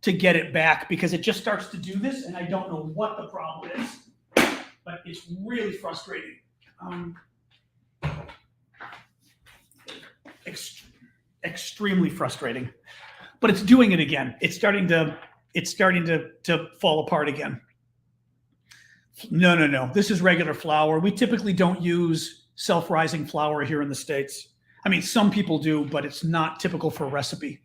to get it back, because it just starts to do this, and I don't know what the problem is. But it's really frustrating. Extremely frustrating. But it's doing it again. It's starting to fall apart again. No. This is regular flour. We typically don't use self-rising flour here in the States. I mean, some people do, but it's not typical for a recipe.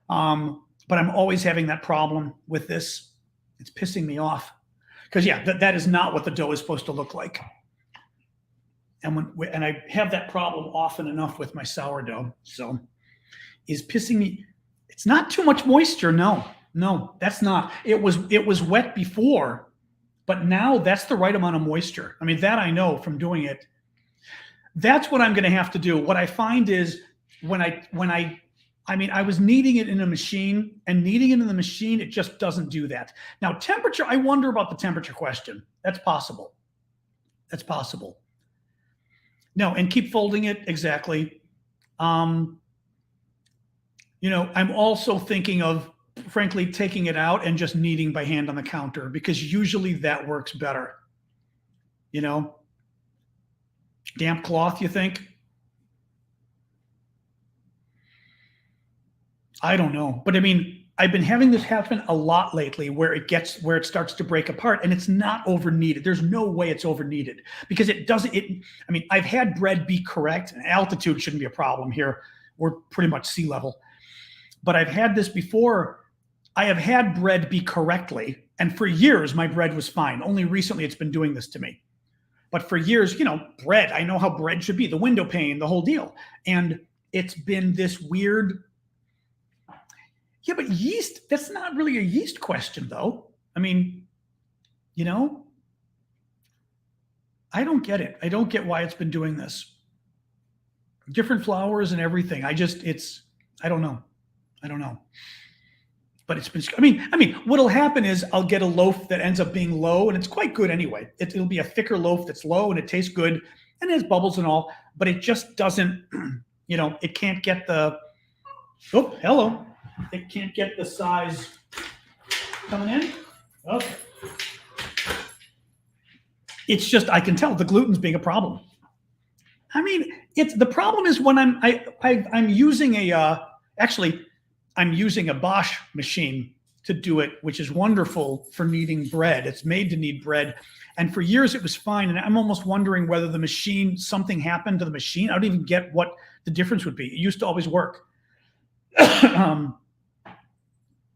But I'm always having that problem with this. It's pissing me off. Because, yeah, that is not what the dough is supposed to look like. And I have that problem often enough with my sourdough. So, is pissing me. It's not too much moisture. No, that's not. It was wet before, but now that's the right amount of moisture. I mean, that I know from doing it. That's what I'm going to have to do. What I find is when I was kneading it in a machine, and kneading it in the machine, it just doesn't do that. Now, temperature, I wonder about the temperature question. That's possible. No, and keep folding it, exactly. You know, I'm also thinking of, frankly, taking it out and just kneading by hand on the counter, because usually that works better. You know, damp cloth, you think? I don't know, but I mean, I've been having this happen a lot lately, where it starts to break apart, and it's not over kneaded. There's no way it's over kneaded, because it doesn't. I mean, I've had bread be correct, and altitude shouldn't be a problem here. We're pretty much sea level, but I've had this before. I have had bread be correctly, and for years my bread was fine. Only recently it's been doing this to me. But for years, you know, bread, I know how bread should be, the window pane, the whole deal. And it's been this weird. Yeah, but yeast, that's not really a yeast question, though. I mean, you know, I don't get it. I don't get why it's been doing this. Different flours and everything. I don't know. But it's been, I mean, what'll happen is I'll get a loaf that ends up being low, and it's quite good anyway. It'll be a thicker loaf that's low, and it tastes good, and it has bubbles and all, but it just doesn't, you know, it can't get the, oh, hello. It can't get the size coming in. Okay. It's just, I can tell the gluten's being a problem. I mean, it's the problem is when I'm using actually I'm using a Bosch machine to do it, which is wonderful for kneading bread. It's made to knead bread. And for years it was fine. And I'm almost wondering whether the machine, something happened to the machine. I don't even get what the difference would be. It used to always work.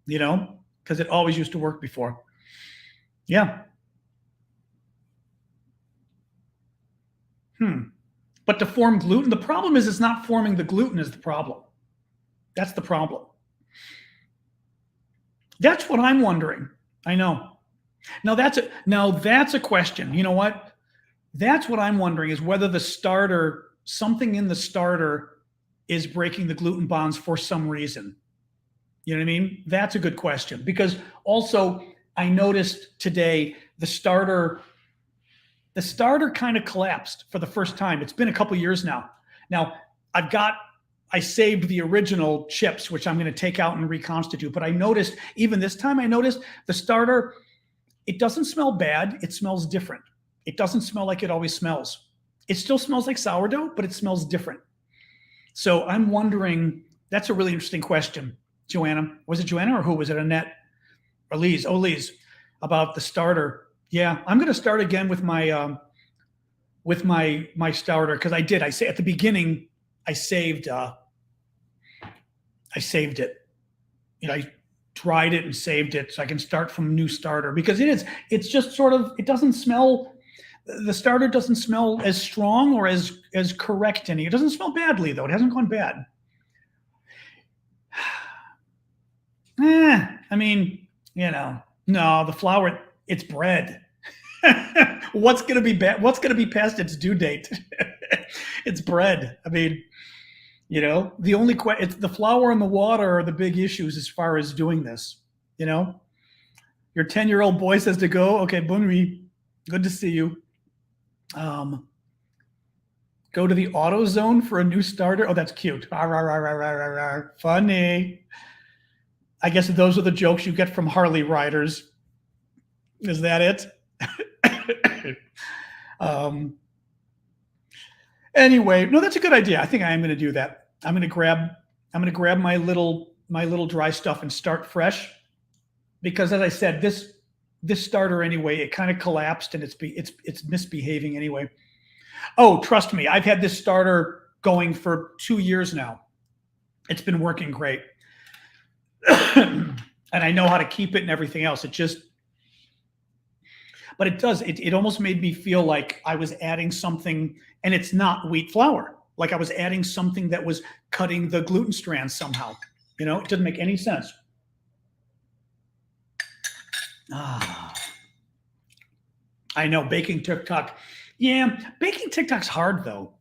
You know, because it always used to work before. Yeah. But to form gluten, the problem is it's not forming the gluten is the problem. That's the problem. That's what I'm wondering. I know. Now that's a question. You know what? That's what I'm wondering is whether the starter, something in the starter is breaking the gluten bonds for some reason. You know what I mean? That's a good question, because also I noticed today the starter kind of collapsed for the first time. It's been a couple years now. Now I saved the original chips, which I'm going to take out and reconstitute. But I noticed, even this time, the starter, it doesn't smell bad. It smells different. It doesn't smell like it always smells. It still smells like sourdough, but it smells different. So I'm wondering, that's a really interesting question. Joanna, was it Joanna or who? Was it Annette or Lise? Oh, Lise, about the starter. Yeah, I'm going to start again with my starter, because I say at the beginning, I saved it. You know, I dried it and saved it so I can start from a new starter, because it's just sort of, it doesn't smell, the starter doesn't smell as strong or as correct any. It doesn't smell badly though. It hasn't gone bad. I mean, you know, no, the flour, it's bread. What's going to be bad? What's going to be past its due date? It's bread. I mean, you know, it's the flour and the water are the big issues as far as doing this. You know, your 10-year-old boy says to go. Okay, Bunri, good to see you. Go to the AutoZone for a new starter. Oh, that's cute. Funny. I guess those are the jokes you get from Harley riders. Is that it? Anyway, no, that's a good idea. I think I am going to do that. I'm going to grab my little dry stuff and start fresh, because as I said, this starter anyway, it kind of collapsed and it's misbehaving anyway. Oh, trust me, I've had this starter going for 2 years now. It's been working great. And I know how to keep it and everything else. But it almost made me feel like I was adding something, and it's not wheat flour. Like I was adding something that was cutting the gluten strands somehow. You know, it doesn't make any sense. I know, baking TikTok. Yeah, baking TikTok's hard though.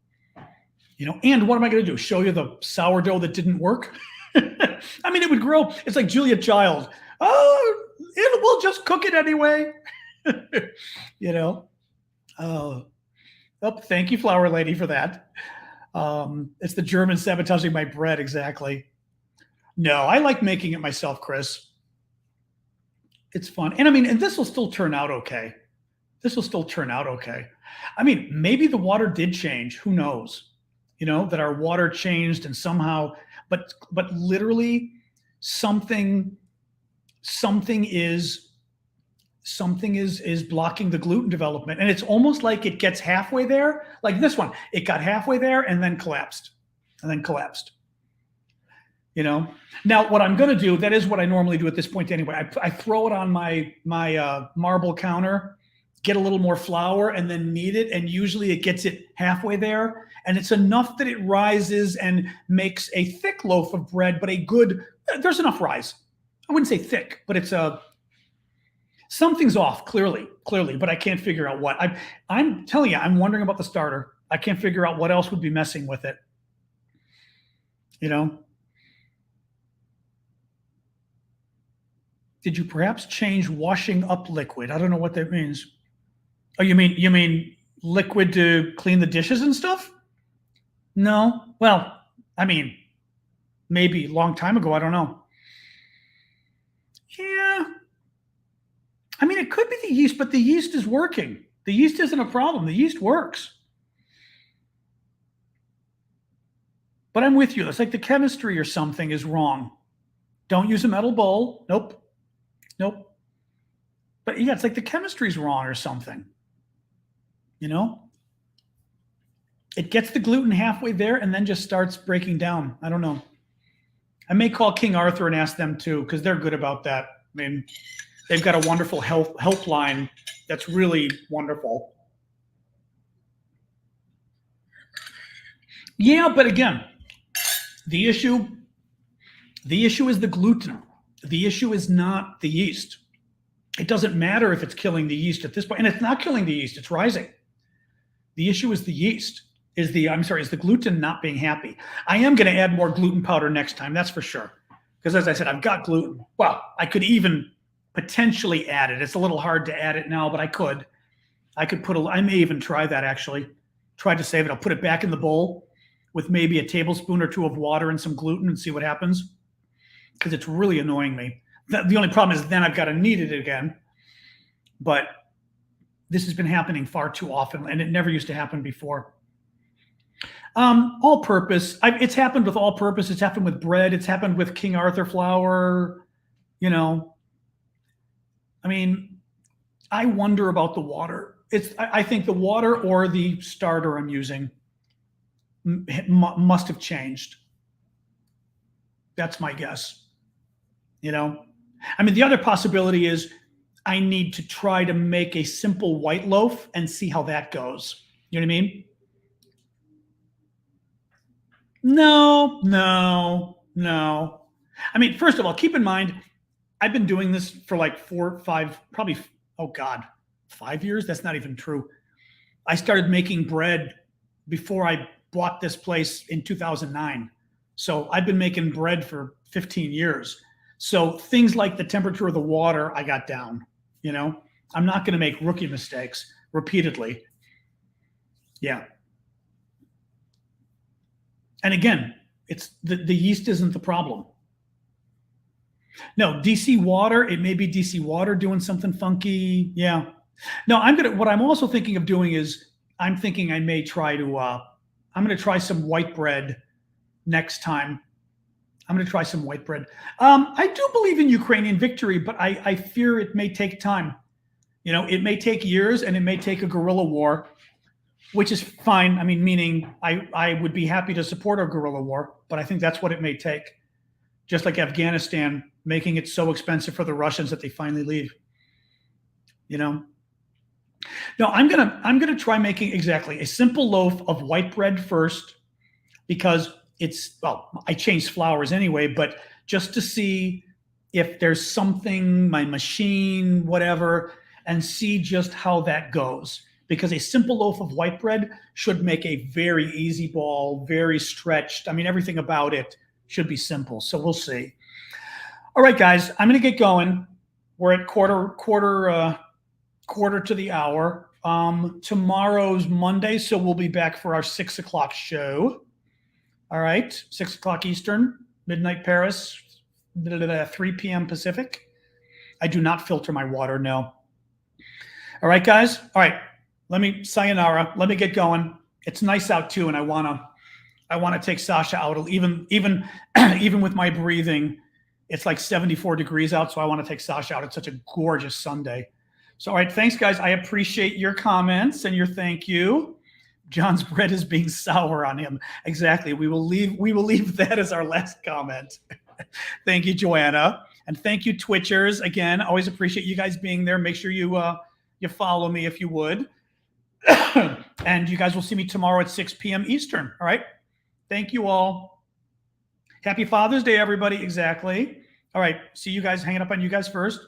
You know, and what am I going to do? Show you the sourdough that didn't work? I mean, it would grow. It's like Julia Child. Oh, we'll just cook it anyway. You know. Oh, thank you, Flour Lady, for that. It's the German sabotaging my bread, exactly. No, I like making it myself, Chris. It's fun. And I mean, and this will still turn out okay. I mean, maybe the water did change. Who knows? You know, that our water changed and somehow, but literally something is blocking the gluten development. And it's almost like it gets halfway there. Like this one, it got halfway there and then collapsed. You know, now what I'm going to do, that is what I normally do at this point anyway. I throw it on my marble counter, get a little more flour, and then knead it. And usually it gets it halfway there. And it's enough that it rises and makes a thick loaf of bread, but there's enough rise. I wouldn't say thick, but something's off, clearly, but I can't figure out what. I'm telling you, I'm wondering about the starter. I can't figure out what else would be messing with it. You know? Did you perhaps change washing up liquid? I don't know what that means. Oh, you mean liquid to clean the dishes and stuff? No. Well, I mean, maybe a long time ago. I don't know. Yeah. I mean, it could be the yeast, but the yeast is working. The yeast isn't a problem. The yeast works. But I'm with you. It's like the chemistry or something is wrong. Don't use a metal bowl. Nope. Nope. But yeah, it's like the chemistry's wrong or something. You know? It gets the gluten halfway there and then just starts breaking down. I don't know. I may call King Arthur and ask them too, because they're good about that. I mean, they've got a wonderful helpline that's really wonderful. Yeah, but again, the issue is the gluten. The issue is not the yeast. It doesn't matter if it's killing the yeast at this point, and it's not killing the yeast, it's rising. The issue is the yeast, is the gluten not being happy. I am going to add more gluten powder next time, that's for sure. Because as I said, I've got gluten. Well, I could even potentially add it. It's a little hard to add it now, but I could. I may even try that actually. Try to save it. I'll put it back in the bowl with maybe a tablespoon or two of water and some gluten and see what happens. Because it's really annoying me. The only problem is then I've got to knead it again. But this has been happening far too often, and it never used to happen before. All-purpose. It's happened with all-purpose. It's happened with bread. It's happened with King Arthur flour. You know, I mean, I wonder about the water. I think the water or the starter I'm using must have changed. That's my guess. You know, I mean, the other possibility is I need to try to make a simple white loaf and see how that goes. You know what I mean? No. I mean, first of all, keep in mind, I've been doing this for like 4, 5, probably, 5 years. That's not even true. I started making bread before I bought this place in 2009. So I've been making bread for 15 years. So things like the temperature of the water, I got down. You know, I'm not going to make rookie mistakes repeatedly. Yeah. And again, it's the yeast isn't the problem. No, DC water, it may be DC water doing something funky. Yeah. No, what I'm also thinking of doing is I'm thinking I may try to, I'm going to try some white bread next time. I'm going to try some white bread. I do believe in Ukrainian victory, but I fear it may take time. You know, it may take years and it may take a guerrilla war, which is fine. I mean, meaning I would be happy to support a guerrilla war, but I think that's what it may take. Just like Afghanistan, making it so expensive for the Russians that they finally leave. You know? No, I'm gonna try making exactly a simple loaf of white bread first, because I changed flours anyway, but just to see if there's something, my machine, whatever, and see just how that goes. Because a simple loaf of white bread should make a very easy ball, very stretched. I mean, everything about it should be simple. So we'll see. All right, guys, I'm going to get going. We're at quarter to the hour. Tomorrow's Monday, so we'll be back for our 6 o'clock show. All right, 6 o'clock Eastern, midnight Paris, 3 p.m. Pacific. I do not filter my water, no. All right, guys. All right, sayonara. Let me get going. It's nice out too, and I wanna take Sasha out. Even with my breathing, it's like 74 degrees out, so I want to take Sasha out. It's such a gorgeous Sunday. So, all right, thanks, guys. I appreciate your comments and your thank you. John's bread is being sour on him. Exactly. We will leave that as our last comment. Thank you, Joanna, and thank you, Twitchers. Again, always appreciate you guys being there. Make sure you follow me if you would. And you guys will see me tomorrow at 6 p.m. Eastern. All right. Thank you all. Happy Father's Day, everybody. Exactly. All right. See you guys. Hanging up on you guys first.